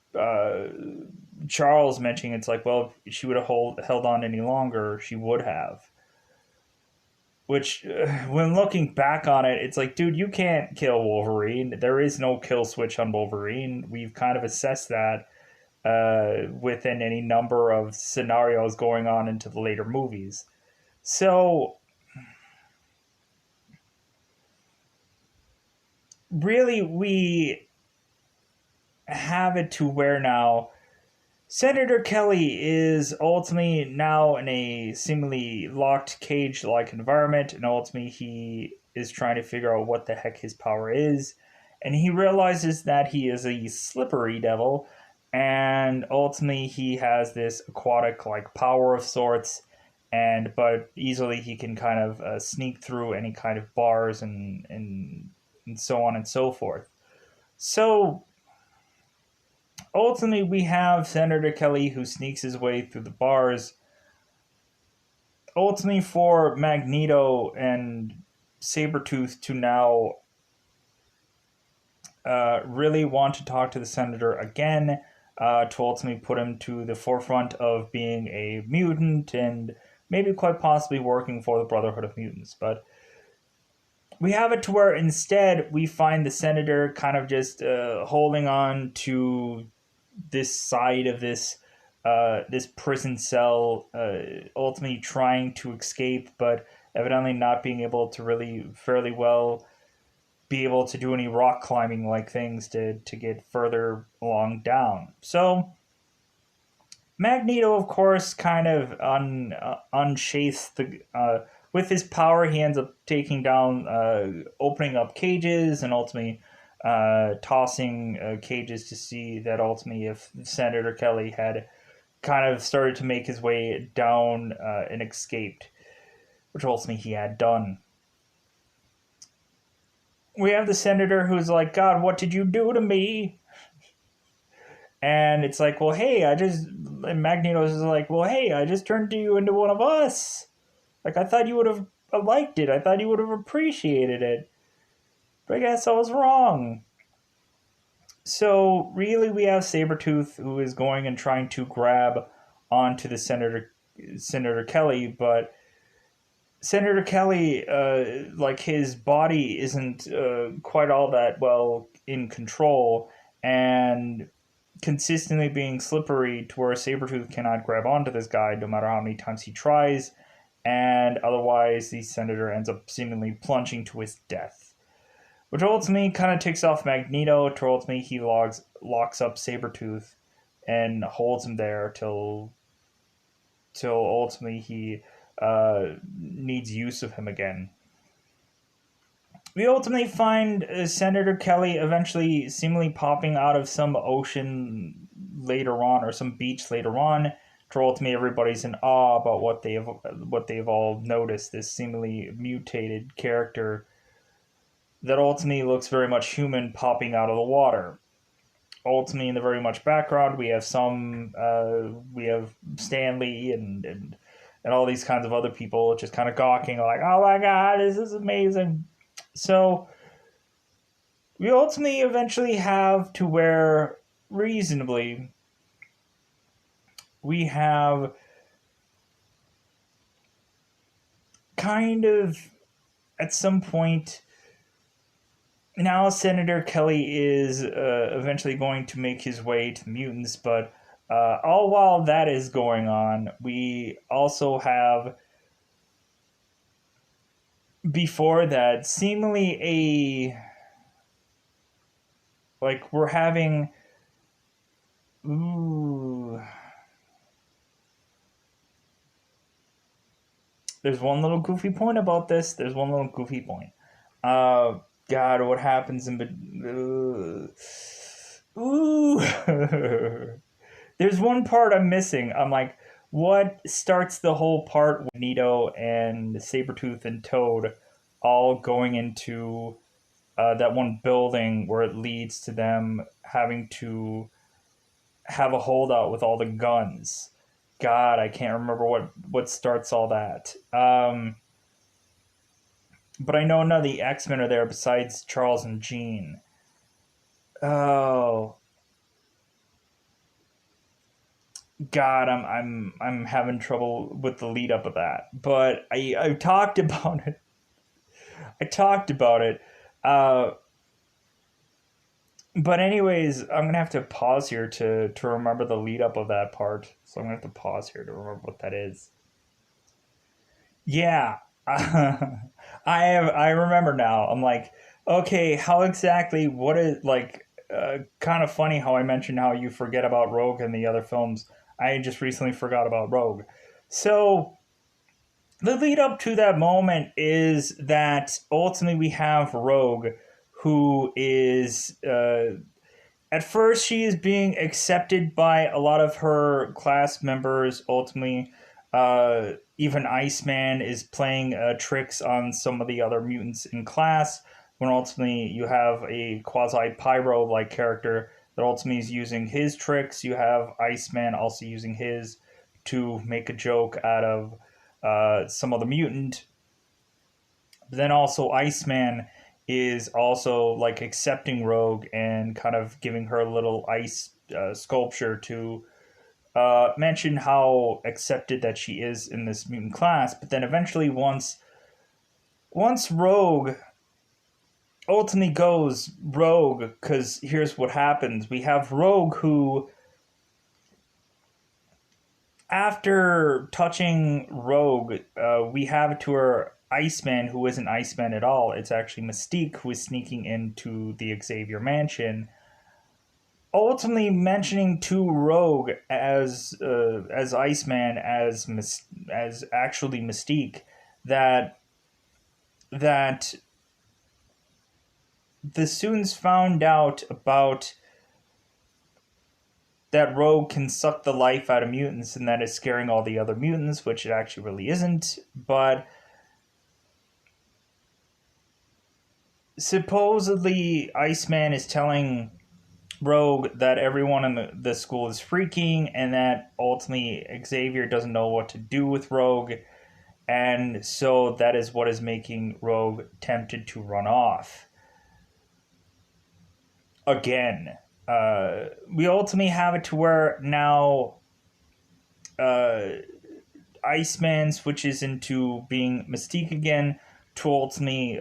Charles mentioning it's like, well, if she would have held on any longer, she would have. Which, when looking back on it, it's like, dude, you can't kill Wolverine. There is no kill switch on Wolverine. We've kind of assessed that within any number of scenarios going on into the later movies. So, really, we have it to where now Senator Kelly is ultimately now in a seemingly locked cage like environment, and ultimately he is trying to figure out what the heck his power is. And he realizes that he is a slippery devil, and ultimately he has this aquatic like power of sorts. And but easily he can kind of sneak through any kind of bars and so on and so forth. So ultimately, we have Senator Kelly who sneaks his way through the bars. Ultimately, for Magneto and Sabretooth to now really want to talk to the Senator again, to ultimately put him to the forefront of being a mutant and maybe quite possibly working for the Brotherhood of Mutants. But we have it to where instead we find the Senator kind of just holding on to this side of this prison cell, ultimately trying to escape, but evidently not being able to really fairly well be able to do any rock climbing like things to get further along down. So Magneto, of course, kind of unshaths the. With his power, he ends up taking down, opening up cages, and ultimately tossing cages to see that ultimately if Senator Kelly had kind of started to make his way down and escaped, which ultimately he had done. We have the senator who's like, God, what did you do to me? And it's like, well, hey, and Magneto's is like, well, hey, I just turned you into one of us. Like, I thought you would have liked it. I thought you would have appreciated it. But I guess I was wrong. So, really, we have Sabretooth, who is going and trying to grab onto the Senator Kelly, but Senator Kelly, like, his body isn't quite all that well in control, and consistently being slippery to where Sabretooth cannot grab onto this guy no matter how many times he tries, and otherwise the Senator ends up seemingly plunging to his death. Which ultimately kind of takes off Magneto, to ultimately he locks up Sabretooth and holds him there till ultimately he needs use of him again. We ultimately find Senator Kelly eventually seemingly popping out of some ocean later on, or some beach later on. To ultimately everybody's in awe about what they've all noticed. This seemingly mutated character that ultimately looks very much human popping out of the water. Ultimately, in the very much background, we have Stanley and all these kinds of other people just kind of gawking, like, oh my god, this is amazing. So we ultimately eventually have to where, reasonably, we have kind of, at some point, now Senator Kelly is eventually going to make his way to the mutants, but all while that is going on, we also have, before that, seemingly we're having, there's one little goofy point about this. God, what happens There's one part I'm missing. I'm like, what starts the whole part with Nito and Sabretooth and Toad all going into that one building where it leads to them having to have a holdout with all the guns? God, I can't remember what starts all that. But I know none of the X-Men are there besides Charles and Jean. Oh, God, I'm having trouble with the lead up of that. But I talked about it. I talked about it. Uh, but anyways, I'm gonna have to pause here to remember the lead up of that part. So I'm gonna have to pause here to remember what that is. Yeah, I remember now. I'm like, okay, how exactly? What is like? Kind of funny how I mentioned how you forget about Rogue in the other films. I just recently forgot about Rogue. So the lead up to that moment is that ultimately we have Rogue, who is at first she is being accepted by a lot of her class members. Ultimately, even Iceman is playing tricks on some of the other mutants in class. When ultimately you have a quasi Pyro like character that ultimately is using his tricks. You have Iceman also using his to make a joke out of some other mutant. But then also Iceman is also like accepting Rogue and kind of giving her a little ice sculpture to mention how accepted that she is in this mutant class. But then eventually, once Rogue ultimately goes rogue, because here's what happens: we have Rogue who, after touching Rogue, we have to her Iceman, who isn't Iceman at all. It's actually Mystique, who is sneaking into the Xavier mansion, ultimately mentioning to Rogue as Iceman as actually Mystique that that the students found out about that Rogue can suck the life out of mutants and that is scaring all the other mutants, which it actually really isn't. But supposedly, Iceman is telling Rogue that everyone in the school is freaking and that ultimately Xavier doesn't know what to do with Rogue. And so that is what is making Rogue tempted to run off. Again, we ultimately have it to where now uh, Iceman switches into being Mystique again to ultimately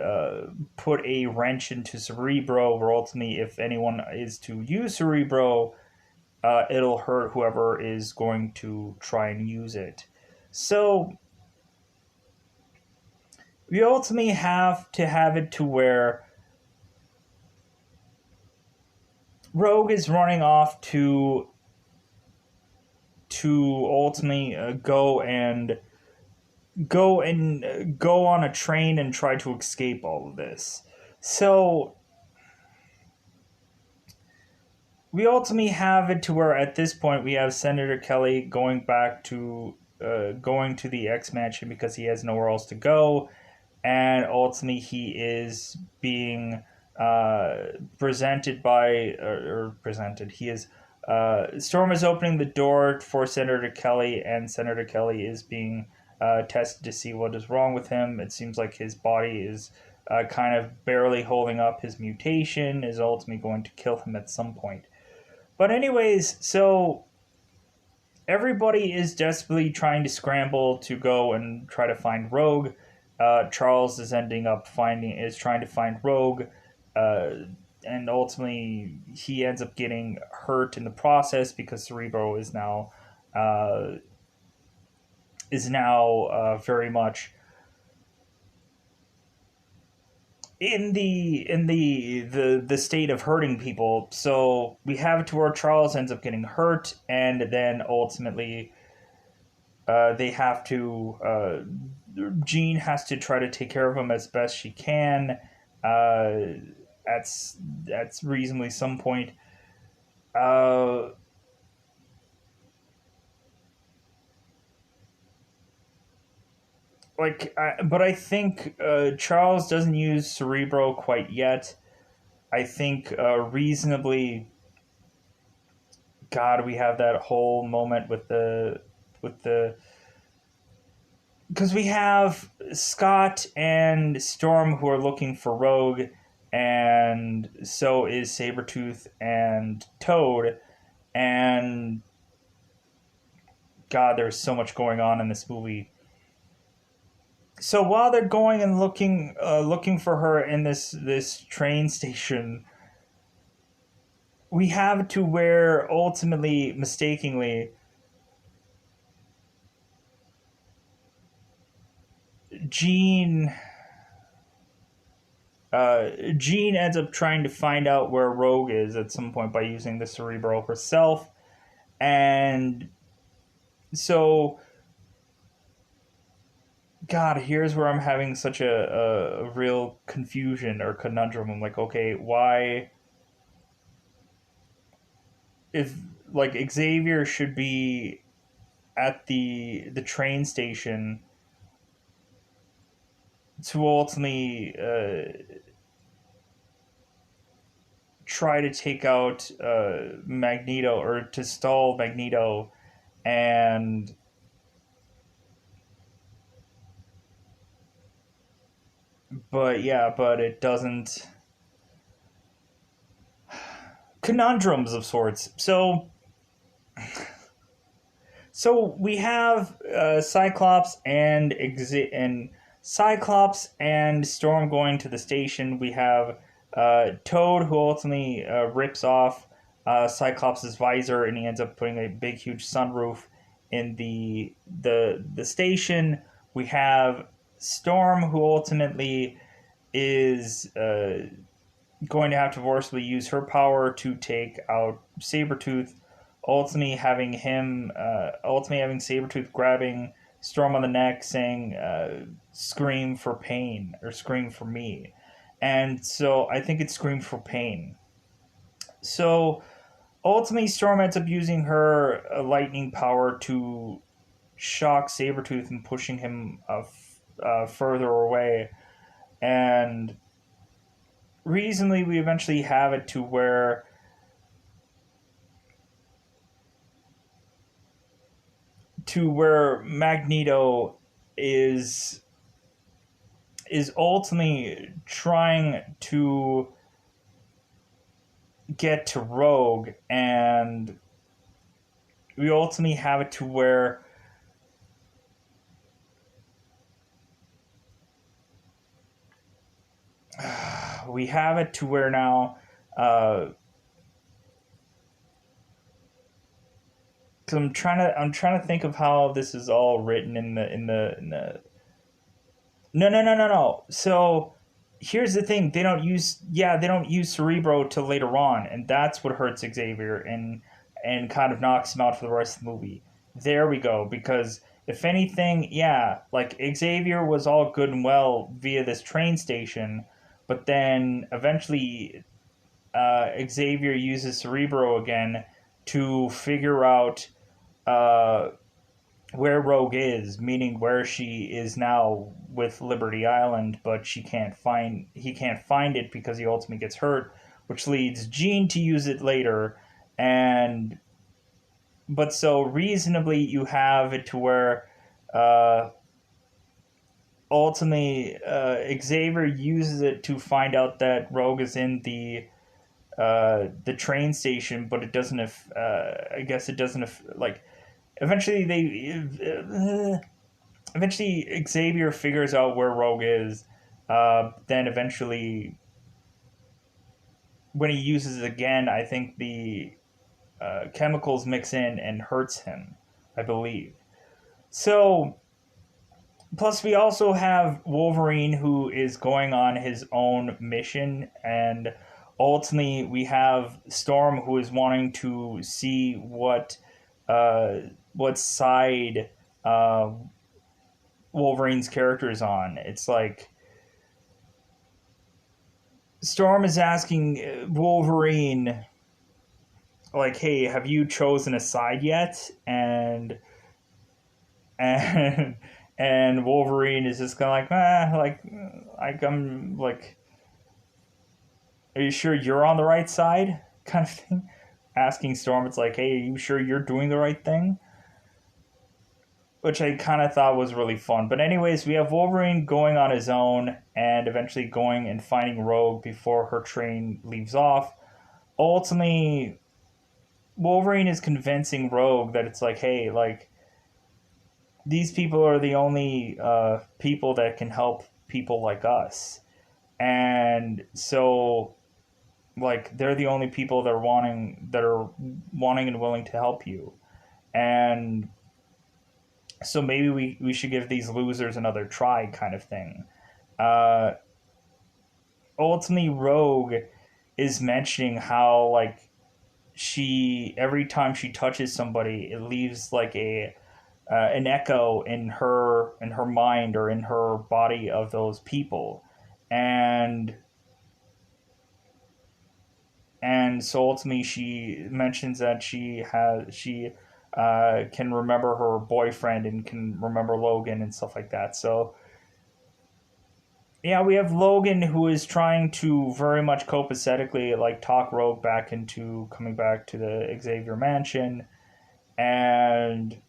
put a wrench into Cerebro, where ultimately, if anyone is to use Cerebro, it'll hurt whoever is going to try and use it. So we ultimately have to have it to where Rogue is running off to ultimately go on a train and try to escape all of this. So we ultimately have it to where at this point we have Senator Kelly going to the X Mansion because he has nowhere else to go, and ultimately he is being presented by or presented. He is Storm is opening the door for Senator Kelly, and Senator Kelly is being tested to see what is wrong with him. It seems like his body is kind of barely holding up his mutation, is ultimately going to kill him at some point. But anyways, so everybody is desperately trying to scramble to go and try to find Rogue. Charles is trying to find Rogue, uh, and ultimately he ends up getting hurt in the process because Cerebro uh, is now very much in the state of hurting people. So we have it to where Charles ends up getting hurt, and then ultimately they have to. Jean has to try to take care of him as best she can. Uh, that's reasonably some point. Uh, but I think Charles doesn't use Cerebro quite yet. I think reasonably. God, we have that whole moment with the because we have Scott and Storm who are looking for Rogue, and so is Sabretooth and Toad, and God, there's so much going on in this movie. So while they're going and looking for her in this train station, we have to where ultimately, mistakenly, Jean Jean ends up trying to find out where Rogue is at some point by using the Cerebro herself, and so God, here's where I'm having such a real confusion or conundrum. I'm like, okay, why if like Xavier should be at the train station to ultimately try to take out Magneto or to stall Magneto, and but it doesn't. Conundrums of sorts. So we have Cyclops and Storm going to the station. We have Toad who ultimately rips off Cyclops' visor, and he ends up putting a big, huge sunroof in the station. We have Storm who ultimately is going to have to forcibly use her power to take out Sabretooth, ultimately having Sabretooth grabbing Storm on the neck, saying, "Scream for pain" or "Scream for me," and so I think it's "Scream for pain." So ultimately, Storm ends up using her lightning power to shock Sabretooth and pushing him further away. And reasonably, we eventually have it to where Magneto is is ultimately trying to get to Rogue, and we ultimately have it to where we have it to where now. Cause I'm trying to think of how this is all written in the no. So here's the thing: they don't use Cerebro till later on, and that's what hurts Xavier and kind of knocks him out for the rest of the movie. There we go. Because if anything, yeah, like Xavier was all good and well via this train station, but then eventually Xavier uses Cerebro again to figure out uh, where Rogue is, meaning where she is now with Liberty Island, but he can't find it because he ultimately gets hurt, which leads Jean to use it later, and but so reasonably you have it to where uh, ultimately Xavier uses it to find out that Rogue is in the train station, but it doesn't. I guess it doesn't. Like eventually eventually Xavier figures out where Rogue is. Then eventually, when he uses it again, I think the chemicals mix in and hurts him. I believe. So plus we also have Wolverine who is going on his own mission, and ultimately we have Storm who is wanting to see uh, what side uh, Wolverine's character is on. It's like Storm is asking Wolverine, like, "Hey, have you chosen a side yet?" And and Wolverine is just kind of like, I'm like, "Are you sure you're on the right side?" kind of thing. Asking Storm, it's like, "Hey, are you sure you're doing the right thing?" Which I kind of thought was really fun. But anyways, we have Wolverine going on his own and eventually going and finding Rogue before her train leaves off. Ultimately, Wolverine is convincing Rogue that it's like, hey, like these people are the only people that can help people like us, and so like they're the only people that are wanting and willing to help you, and so maybe we should give these losers another try, kind of thing. Uh, ultimately, Rogue is mentioning how like she every time she touches somebody, it leaves like a an echo in her mind or in her body of those people, and so ultimately she mentions that she can remember her boyfriend and can remember Logan and stuff like that. So yeah, we have Logan who is trying to very much copacetically like talk Rogue back into coming back to the Xavier Mansion, and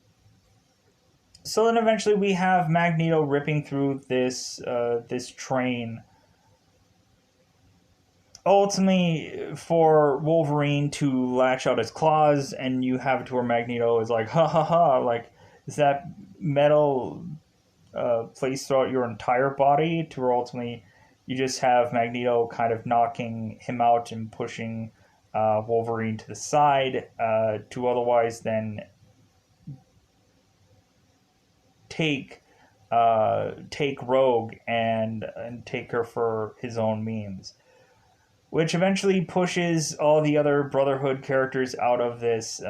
so then eventually we have Magneto ripping through this train. Ultimately, for Wolverine to latch out his claws, and you have it to where Magneto is like, ha ha ha, like, is that metal placed throughout your entire body? To where ultimately you just have Magneto kind of knocking him out and pushing Wolverine to the side to otherwise then take take Rogue and take her for his own means, which eventually pushes all the other Brotherhood characters out of this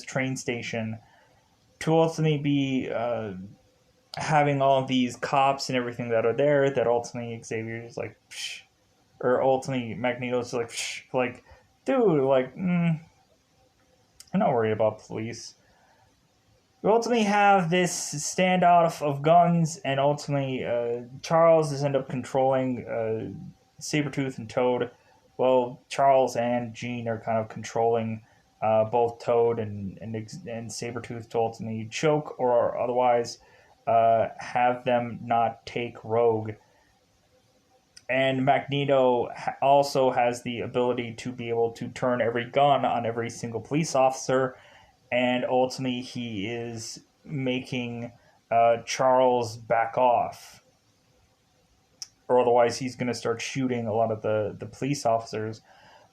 train station to ultimately be having all of these cops and everything that are there. That ultimately Xavier's like, psh, or ultimately Magneto's like, psh, like dude, like, I'm not worried about police. We ultimately have this standoff of guns, and ultimately Charles is end up controlling Sabretooth and Toad. Well, Charles and Jean are kind of controlling both Toad and Sabretooth to ultimately choke or otherwise have them not take Rogue. And Magneto also has the ability to be able to turn every gun on every single police officer, and ultimately he is making Charles back off, or otherwise he's going to start shooting a lot of the police officers.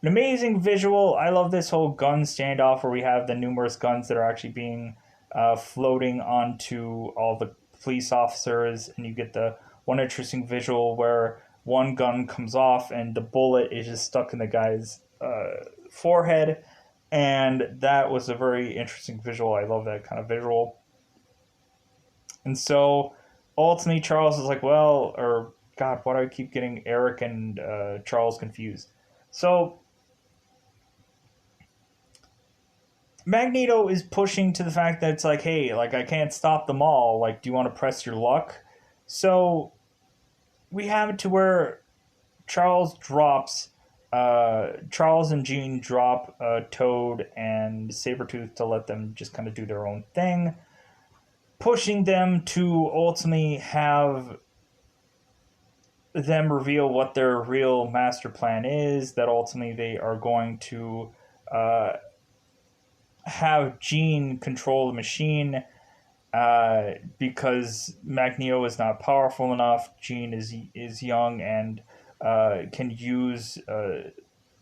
An amazing visual. I love this whole gun standoff where we have the numerous guns that are actually being floating onto all the police officers, and you get the one interesting visual where one gun comes off and the bullet is just stuck in the guy's forehead, and that was a very interesting visual. I love that kind of visual. And so ultimately Charles is like, well, or God, why do I keep getting Eric and Charles confused? So Magneto is pushing to the fact that it's like, hey, like I can't stop them all. Like, do you want to press your luck? So we have it to where Charles and Jean drop Toad and Sabretooth to let them just kind of do their own thing, pushing them to ultimately have them reveal what their real master plan is, that ultimately they are going to have Jean control the machine because Magneto is not powerful enough. Jean is young and can use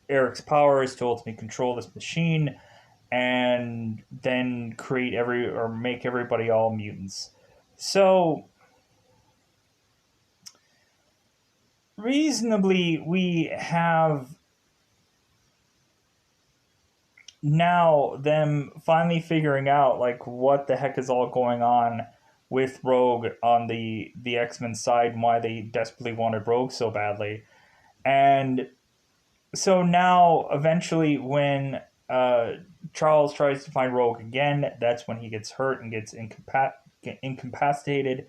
Eric's powers to ultimately control this machine, and then make everybody all mutants. So reasonably, we have now them finally figuring out like what the heck is all going on with Rogue on the X-Men side and why they desperately wanted Rogue so badly. And so now eventually when Charles tries to find Rogue again, that's when he gets hurt and gets incapacitated.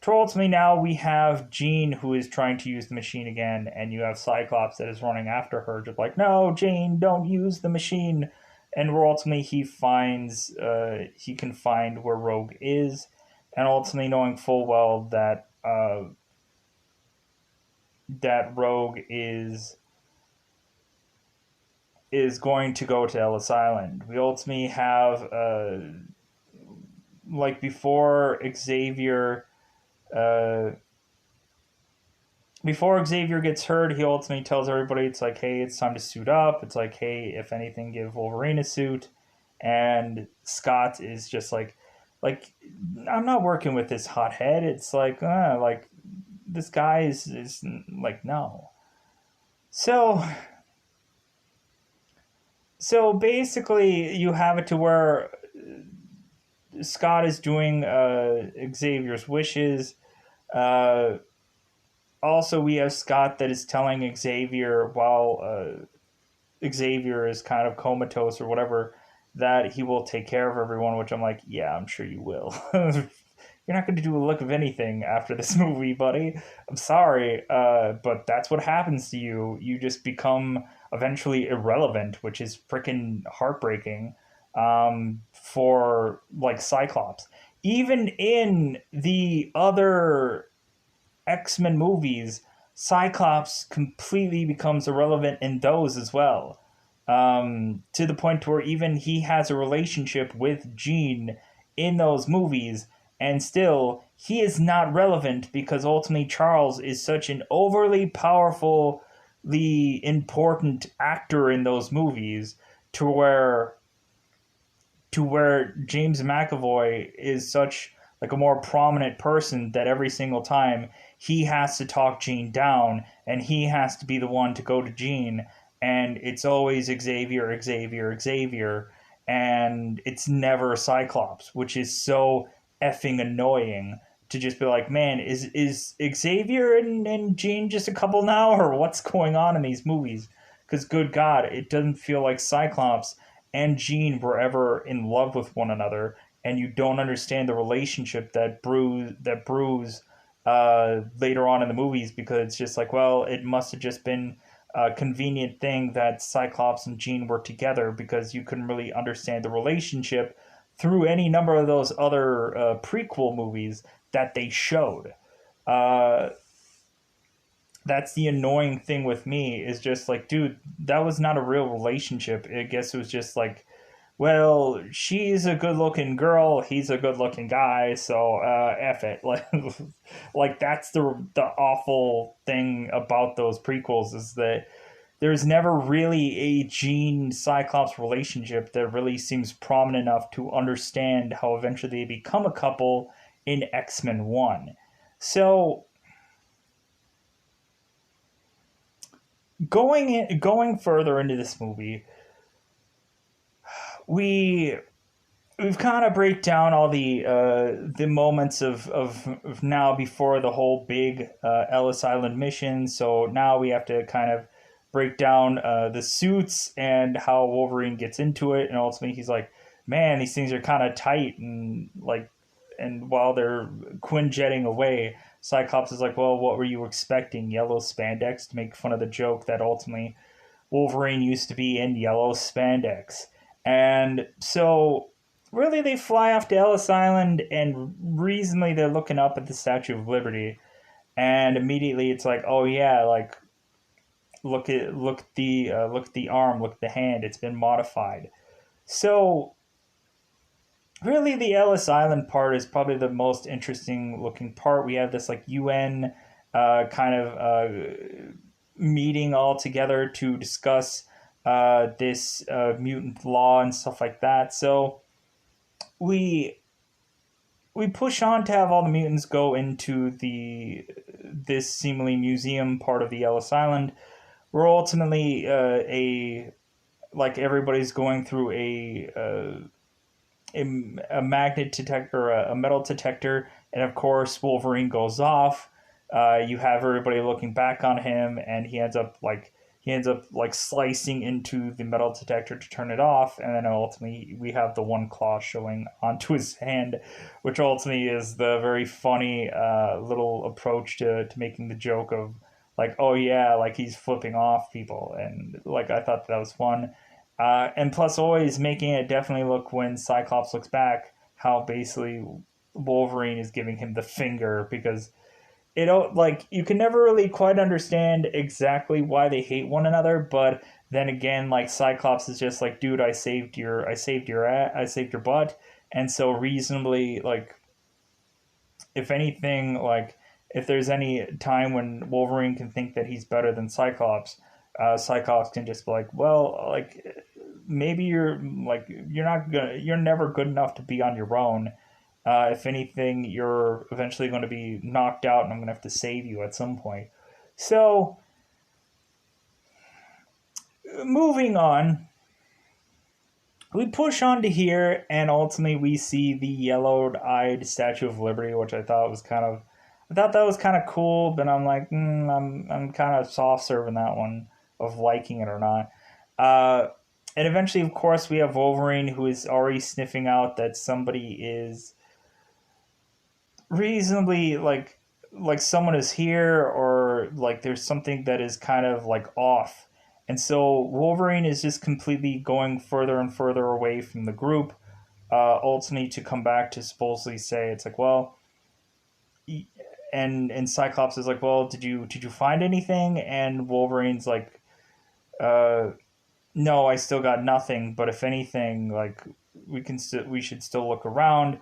To ultimately now we have Jean who is trying to use the machine again, and you have Cyclops that is running after her, just like, no, Jean, don't use the machine. And where ultimately he can find where Rogue is, and ultimately knowing full well that that Rogue is going to go to Ellis Island. We ultimately have like before Xavier gets hurt, he ultimately tells everybody, it's like, hey, it's time to suit up. It's like, hey, if anything, give Wolverine a suit. And Scott is just like, I'm not working with this hothead. It's like, this guy is like, no. So basically, you have it to where Scott is doing Xavier's wishes. Also, we have Scott that is telling Xavier while Xavier is kind of comatose or whatever that he will take care of everyone, which I'm like, yeah, I'm sure you will. You're not going to do a lick of anything after this movie, buddy. I'm sorry, but that's what happens to you. You just become eventually irrelevant, which is freaking heartbreaking for, like, Cyclops. Even in the other X-Men movies, Cyclops completely becomes irrelevant in those as well. To the point where even he has a relationship with Jean in those movies, and still he is not relevant because ultimately Charles is such an overly powerfully important actor in those movies to where James McAvoy is such like a more prominent person that every single time he has to talk Jean down and he has to be the one to go to Jean, and it's always Xavier, and it's never Cyclops, which is so effing annoying to just be like, man, is Xavier and Jean just a couple now, or what's going on in these movies? because good God, it doesn't feel like Cyclops and Jean were ever in love with one another, and you don't understand the relationship that brews later on in the movies, because it's just like, well, it must have just been a convenient thing that Cyclops and Jean were together, because you couldn't really understand the relationship through any number of those other prequel movies that they showed. Uh, that's the annoying thing with me, is just like, dude, that was not a real relationship. I guess it was just like, well, she's a good looking girl, he's a good looking guy, so F it. Like that's the awful thing about those prequels, is that there's never really a Jean Cyclops relationship that really seems prominent enough to understand how eventually they become a couple in X-Men 1. So going further into this movie, we we've kind of break down all the moments of now before the whole big Ellis Island mission. So now we have to kind of break down the suits and how Wolverine gets into it, and ultimately he's like, "Man, these things are kind of tight," and like, and while they're Quinjetting away, Cyclops is like, "Well, what were you expecting? Yellow spandex?" To make fun of the joke that ultimately Wolverine used to be in yellow spandex. And so, really, they fly off to Ellis Island, and reasonably, they're looking up at the Statue of Liberty. And immediately, it's like, oh yeah, like look at the arm, look at the hand. It's been modified. So, really, the Ellis Island part is probably the most interesting looking part. We have this like UN kind of meeting all together to discuss this mutant law and stuff like that. So we we push on to have all the mutants go into the this seemingly museum part of the Ellis Island, where ultimately a like everybody's going through a magnet detector, a metal detector, and of course Wolverine goes off. You have everybody looking back on him, and he ends up like slicing into the metal detector to turn it off, and then ultimately we have the one claw showing onto his hand, which ultimately is the very funny little approach to making the joke of like, oh yeah, like he's flipping off people, and like I thought that was fun. And plus, always making it definitely look when Cyclops looks back, how basically Wolverine is giving him the finger, because it like you can never really quite understand exactly why they hate one another, but then again, like Cyclops is just like, dude, I saved your butt, and so reasonably, like, if anything, like if there's any time when Wolverine can think that he's better than Cyclops, Cyclops can just be like, well, like maybe you're never good enough to be on your own. If anything, you're eventually going to be knocked out, and I'm going to have to save you at some point. So, moving on, we push on to here, and ultimately we see the yellowed-eyed Statue of Liberty, which I thought that was kind of cool, but I'm like, I'm kind of soft serving that one of liking it or not. Uh, and eventually, of course, we have Wolverine, who is already sniffing out that somebody is reasonably like someone is here, or like there's something that is kind of like off, and so Wolverine is just completely going further and further away from the group, ultimately to come back to supposedly say it's like, well, and Cyclops is like, well, did you find anything, and Wolverine's like, uh no, I still got nothing, but if anything, like we should still look around,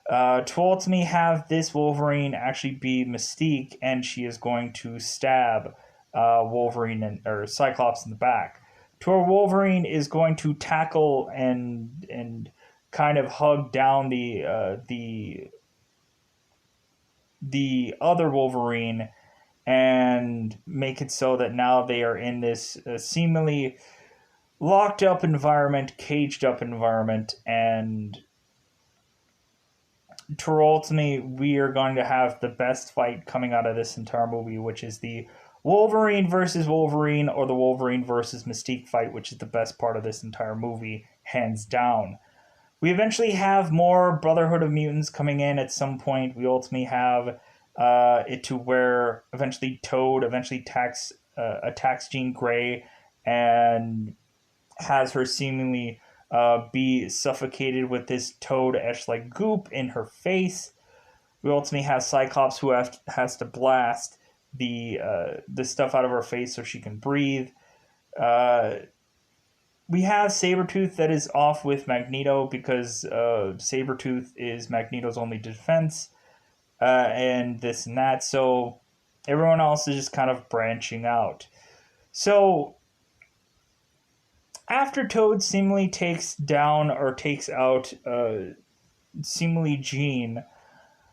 to ultimately have this Wolverine actually be Mystique, and she is going to stab Wolverine or Cyclops in the back. To where Wolverine is going to tackle and kind of hug down the other Wolverine, and make it so that now they are in this seemingly locked up environment, caged up environment, and to ultimately we are going to have the best fight coming out of this entire movie, which is the Wolverine versus Wolverine or the Wolverine versus Mystique fight, which is the best part of this entire movie, hands down. We eventually have more Brotherhood of Mutants coming in at some point. We ultimately have it to where eventually Toad eventually attacks Jean Grey and has her seemingly be suffocated with this toad ash-like goop in her face. We ultimately have Cyclops who has to blast the stuff out of her face so she can breathe. We have Sabretooth that is off with Magneto because Sabretooth is Magneto's only defense, and this and that. So everyone else is just kind of branching out. So after Toad seemingly takes down or takes out seemingly Jean,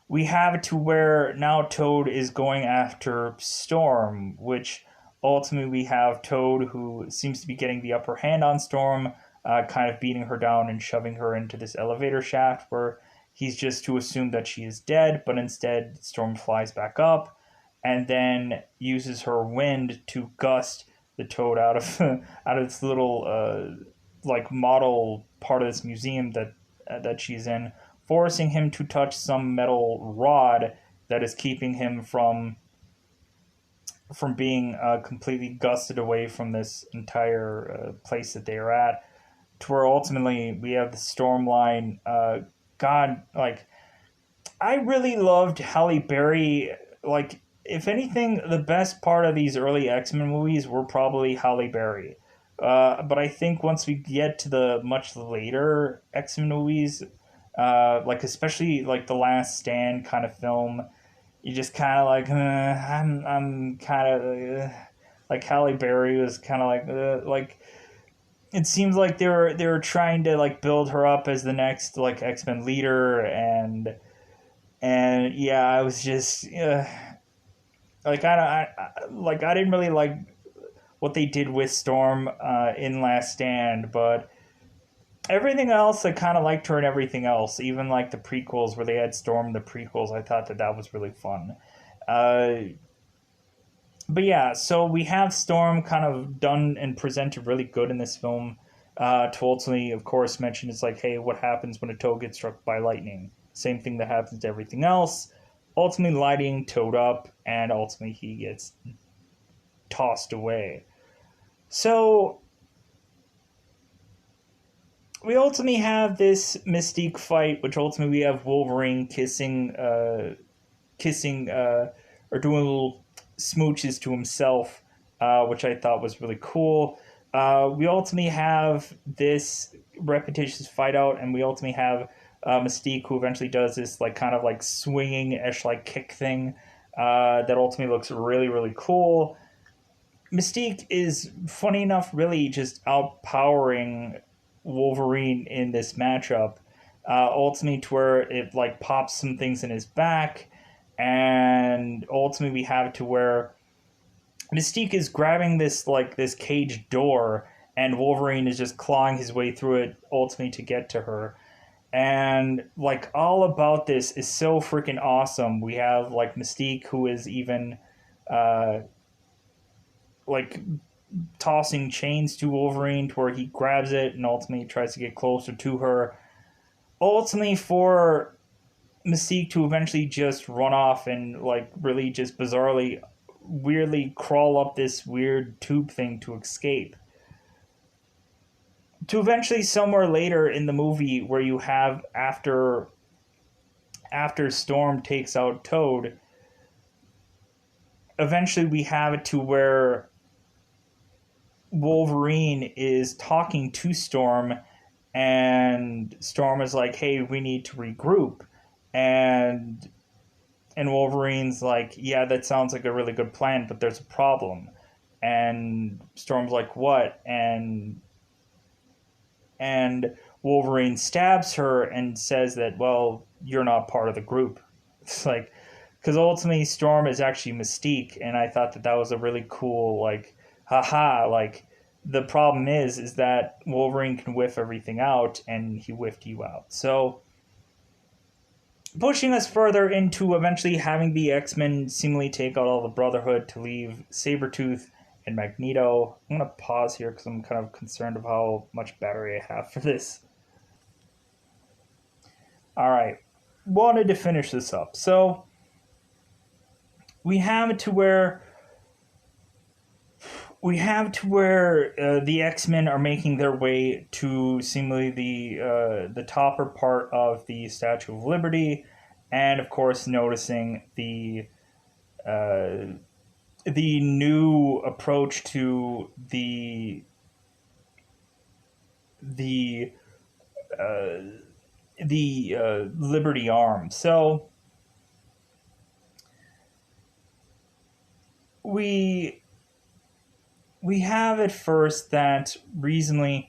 we have it to where now Toad is going after Storm, which ultimately we have Toad who seems to be getting the upper hand on Storm, kind of beating her down and shoving her into this elevator shaft where he's just to assume that she is dead, but instead Storm flies back up and then uses her wind to gust the Toad out of out of this little like model part of this museum that she's in, forcing him to touch some metal rod that is keeping him from being completely gusted away from this entire place that they are at, to where ultimately we have the Storm line. God, like, I really loved Halle Berry. Like, if anything, the best part of these early X-Men movies were probably Halle Berry. But I think once we get to the much later X-Men movies, like especially like the Last Stand kind of film, you just kind of like, I'm kind of like Halle Berry was kind of like it seems like they were trying to like build her up as the next like X-Men leader, and yeah, I was just like I didn't really like what they did with Storm in Last Stand, but everything else I kind of liked her and everything else, even like the prequels where they had Storm, the prequels, I thought that was really fun. But yeah, so we have Storm kind of done and presented really good in this film. To ultimately, of course, mention it's like, hey, what happens when a Toad gets struck by lightning? Same thing that happens to everything else. Ultimately, lighting Toad up, and ultimately he gets tossed away. So we ultimately have this Mystique fight, which ultimately we have Wolverine kissing, or doing little smooches to himself, which I thought was really cool. We ultimately have this repetitious fight out, and we ultimately have Mystique, who eventually does this like kind of like swinging like kick thing that ultimately looks really really cool. Mystique is funny enough, really just outpowering Wolverine in this matchup. Ultimately, to where it like pops some things in his back, and ultimately we have it to where Mystique is grabbing this cage door, and Wolverine is just clawing his way through it, ultimately to get to her. And like all about this is so freaking awesome. We have like Mystique, who is even uh, like tossing chains to Wolverine to where he grabs it and ultimately tries to get closer to her. Ultimately, for Mystique to eventually just run off and like really just bizarrely, weirdly crawl up this weird tube thing to escape. To eventually somewhere later in the movie where you have after Storm takes out Toad, eventually we have it to where Wolverine is talking to Storm, and Storm is like, "Hey, we need to regroup," and Wolverine's like, "Yeah, that sounds like a really good plan, but there's a problem." And Storm's like, "What?" And Wolverine stabs her and says that, "Well, you're not part of the group." It's like, because ultimately Storm is actually Mystique, and I thought that was a really cool, like, haha, like, the problem is that Wolverine can whiff everything out, and he whiffed you out. So pushing us further into eventually having the X-Men seemingly take out all the Brotherhood to leave Sabretooth and Magneto. I'm going to pause here because I'm kind of concerned of how much battery I have for this. Alright, wanted to finish this up. So, we have it to where the X-Men are making their way to seemingly the topper part of the Statue of Liberty, and of course noticing the new approach to the Liberty Arm. So we have at first that reasonably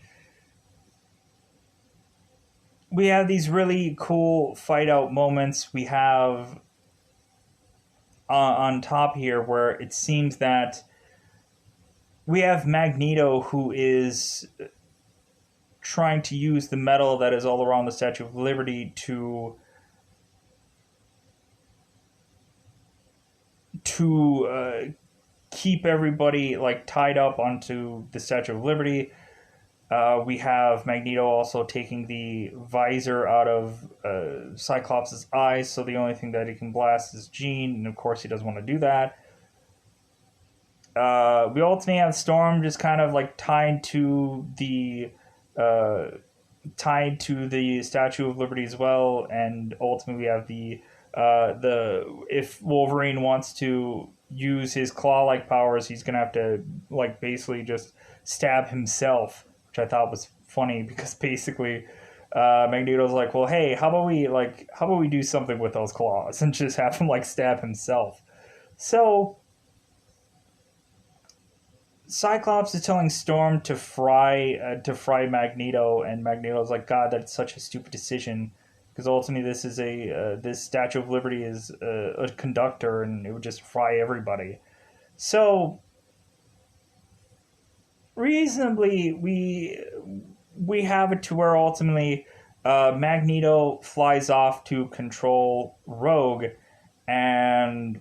we have these really cool fight out moments. We have on top here where it seems that we have Magneto, who is trying to use the metal that is all around the Statue of Liberty to keep everybody like tied up onto the Statue of Liberty. We have Magneto also taking the visor out of Cyclops' eyes, so the only thing that he can blast is Jean, and of course he doesn't want to do that. We ultimately have Storm just kind of like tied to the Statue of Liberty as well, and ultimately we have the if Wolverine wants to use his claw-like powers, he's gonna have to like basically just stab himself, which I thought was funny because basically Magneto's like, well, hey, how about we do something with those claws and just have him like stab himself. So Cyclops is telling Storm to fry Magneto, and Magneto's like, God, that's such a stupid decision, because ultimately this Statue of Liberty is a conductor, and it would just fry everybody. So reasonably, we have it to where ultimately Magneto flies off to control Rogue, and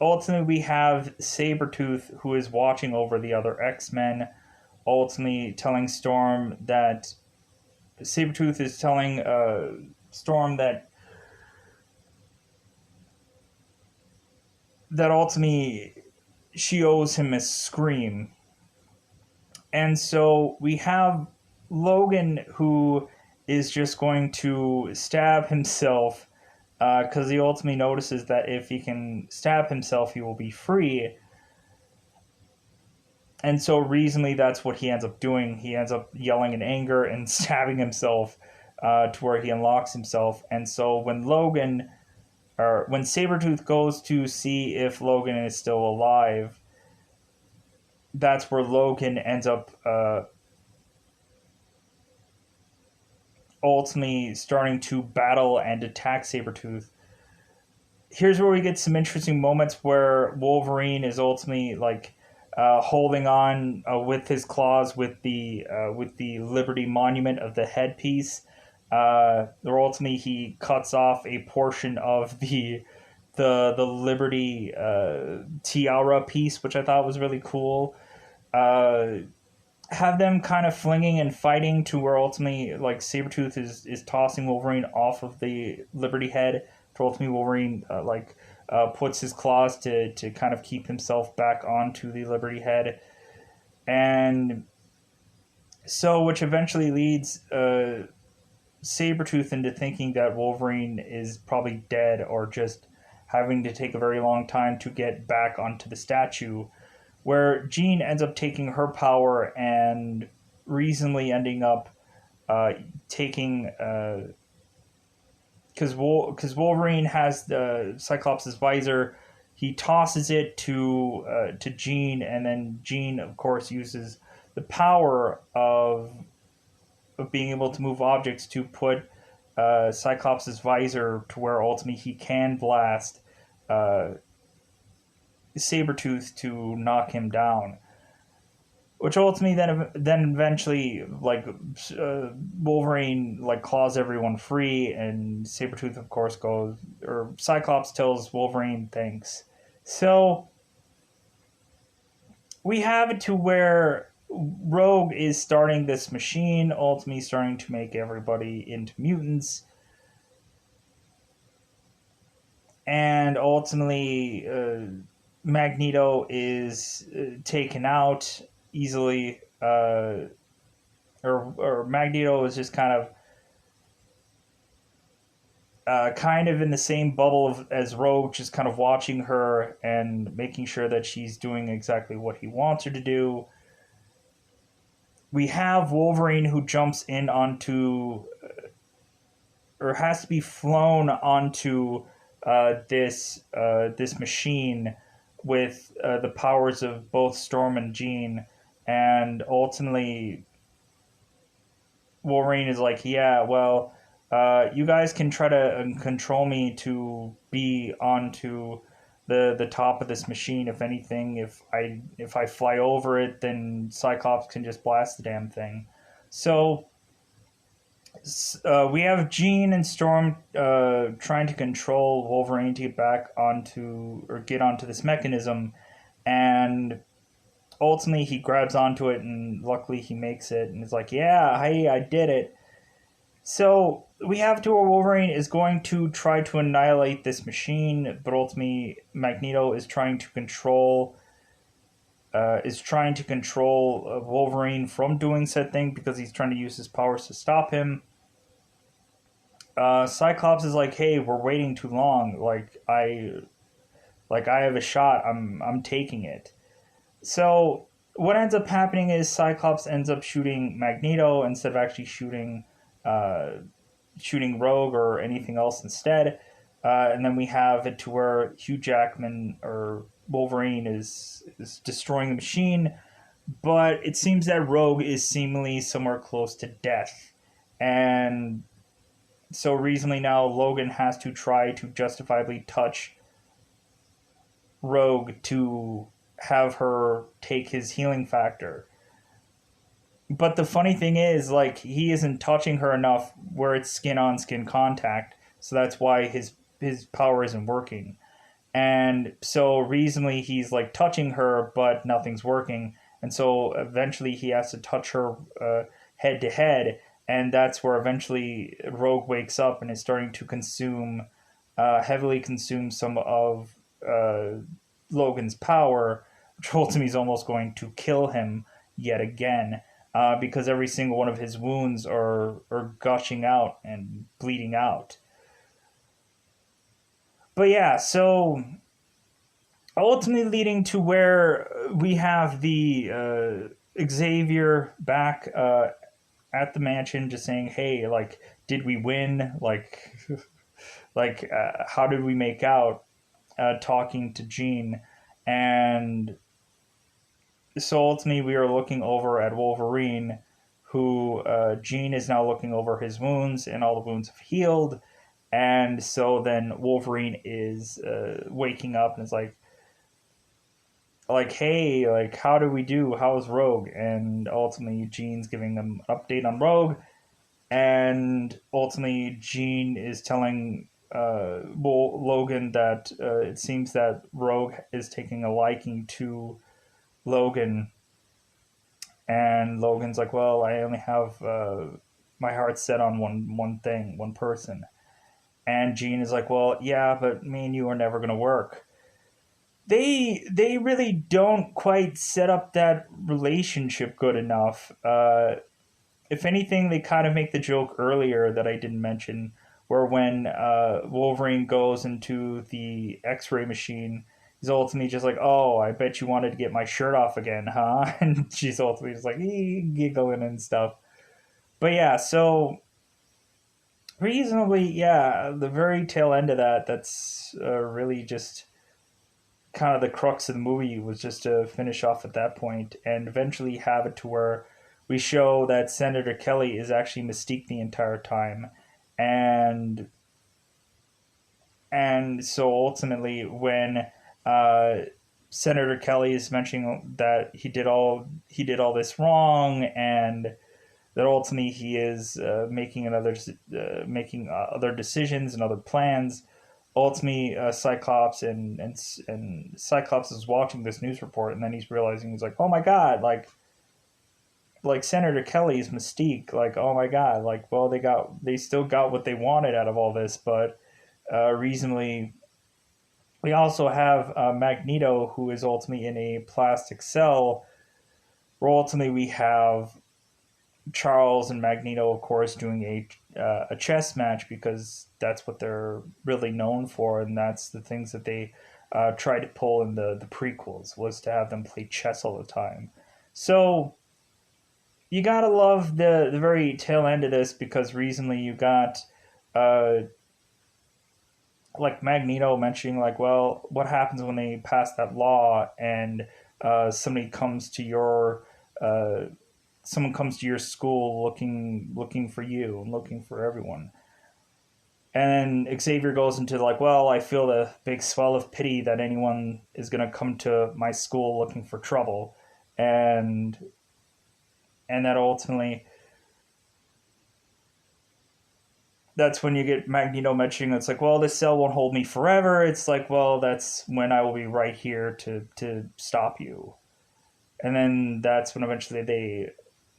ultimately we have Sabretooth, who is watching over the other X-Men, ultimately telling Storm that Sabretooth is telling Storm that ultimately she owes him a scream. And so we have Logan, who is just going to stab himself because he ultimately notices that if he can stab himself, he will be free. And so reasonably, that's what he ends up doing. He ends up yelling in anger and stabbing himself to where he unlocks himself. And so when Sabretooth goes to see if Logan is still alive, that's where Logan ends up ultimately starting to battle and attack Sabretooth. Here's where we get some interesting moments where Wolverine is ultimately like holding on with his claws with the Liberty Monument of the headpiece. Where ultimately he cuts off a portion of the Liberty tiara piece, which I thought was really cool. Have them kind of flinging and fighting to where ultimately like Sabretooth is tossing Wolverine off of the Liberty head. To ultimately Wolverine puts his claws to kind of keep himself back onto the Liberty head. And so which eventually leads Sabretooth into thinking that Wolverine is probably dead or just having to take a very long time to get back onto the statue, where Jean ends up taking her power and reasonably ending up taking because Wolverine has the Cyclops' visor. He tosses it to Jean, and then Jean, of course, uses the power of being able to move objects to put Cyclops' visor to where ultimately he can blast Sabretooth to knock him down. which ultimately then eventually Wolverine like claws everyone free, and Sabretooth of course goes, or Cyclops tells Wolverine thanks. So we have it to where Rogue is starting this machine, ultimately starting to make everybody into mutants, and ultimately Magneto is taken out easily. Or Magneto is just kind of in the same bubble as Rogue, just kind of watching her and making sure that she's doing exactly what he wants her to do. We have Wolverine who jumps in onto, or has to be flown onto this machine with the powers of both Storm and Jean, and ultimately Wolverine is like, yeah, well, you guys can try to control me to be onto the top of this machine. If anything, if I fly over it, then Cyclops can just blast the damn thing. So we have Jean and Storm trying to control Wolverine to get back onto, or get onto this mechanism, and ultimately he grabs onto it, and luckily he makes it, and is like, yeah, hey, I did it. So we have to where Wolverine is going to try to annihilate this machine, but ultimately Magneto is trying to control Wolverine from doing said thing, because he's trying to use his powers to stop him. Cyclops is like, hey, we're waiting too long. I have a shot. I'm taking it. So what ends up happening is Cyclops ends up shooting Magneto instead of actually uh, shooting Rogue or anything else instead. And then we have it to where Hugh Jackman, or Wolverine, is destroying the machine, but it seems that Rogue is seemingly somewhere close to death. And so recently now Logan has to try to justifiably touch Rogue to have her take his healing factor. But the funny thing is, like, he isn't touching her enough where it's skin on skin contact, so that's why his power isn't working. And so reasonably he's like touching her, but nothing's working, and so eventually he has to touch her head to head, and that's where eventually Rogue wakes up and is starting to heavily consume some of Logan's power, which ultimately is almost going to kill him yet again, because every single one of his wounds are gushing out and bleeding out. But yeah, so ultimately leading to where we have the Xavier back at the mansion, just saying, "Hey, like, did we win? How did we make out?" Talking to Jean, and so ultimately we are looking over at Wolverine, who Jean is now looking over his wounds, and all the wounds have healed. And so then Wolverine is waking up and is like, hey, like, how do we do? How's Rogue? And ultimately Jean's giving them an update on Rogue, and ultimately Jean is telling Logan that it seems that Rogue is taking a liking to Logan, and Logan's like, well, I only have my heart set on one thing, one person. And Jean is like, well, yeah, but me and you are never gonna work. They really don't quite set up that relationship good enough. If anything, they kind of make the joke earlier that I didn't mention, where when Wolverine goes into the X-ray machine, he's ultimately just like, "Oh, I bet you wanted to get my shirt off again, huh?" And she's ultimately just like giggling and stuff. But yeah, so reasonably, yeah, the very tail end of that, that's really just kind of the crux of the movie, was just to finish off at that point and eventually have it to where we show that Senator Kelly is actually Mystique the entire time, and so ultimately when uh, Senator Kelly is mentioning that he did all this wrong, and that ultimately he is making other decisions and other plans. Ultimately, Cyclops and Cyclops is watching this news report, and then he's realizing, he's like, oh my god, like Senator Kelly's Mystique, like, oh my god, like, well, they still got what they wanted out of all this, but reasonably, we also have Magneto, who is ultimately in a plastic cell, where ultimately we have Charles and Magneto, of course, doing a chess match, because that's what they're really known for, and that's the things that they tried to pull in the prequels, was to have them play chess all the time. So you gotta love the very tail end of this, because recently you got uh, like Magneto mentioning, like, well, what happens when they pass that law and somebody comes to your uh, someone comes to your school looking for you and looking for everyone. And then Xavier goes into, like, well, I feel a big swell of pity that anyone is going to come to my school looking for trouble, and that ultimately, that's when you get Magneto mentioning, it's like, well, this cell won't hold me forever. It's like, well, that's when I will be right here to stop you. And then that's when eventually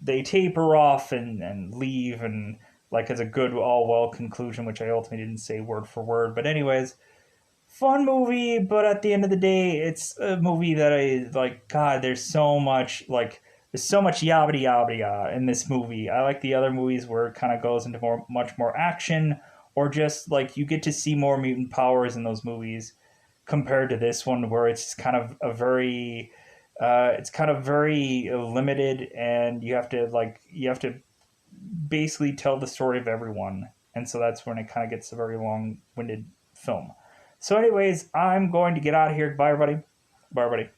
they taper off and leave, and like, as a good all well conclusion, which I ultimately didn't say word for word. But anyways, fun movie, but at the end of the day, it's a movie that I like. God, there's so much yabba yabba yabba in this movie. I like the other movies where it kind of goes into much more action, or just like you get to see more mutant powers in those movies, compared to this one, where it's kind of a very it's kind of very limited, and you have to basically tell the story of everyone, and so that's when it kind of gets a very long-winded film. So, anyways, I'm going to get out of here. Bye, everybody. Bye, everybody.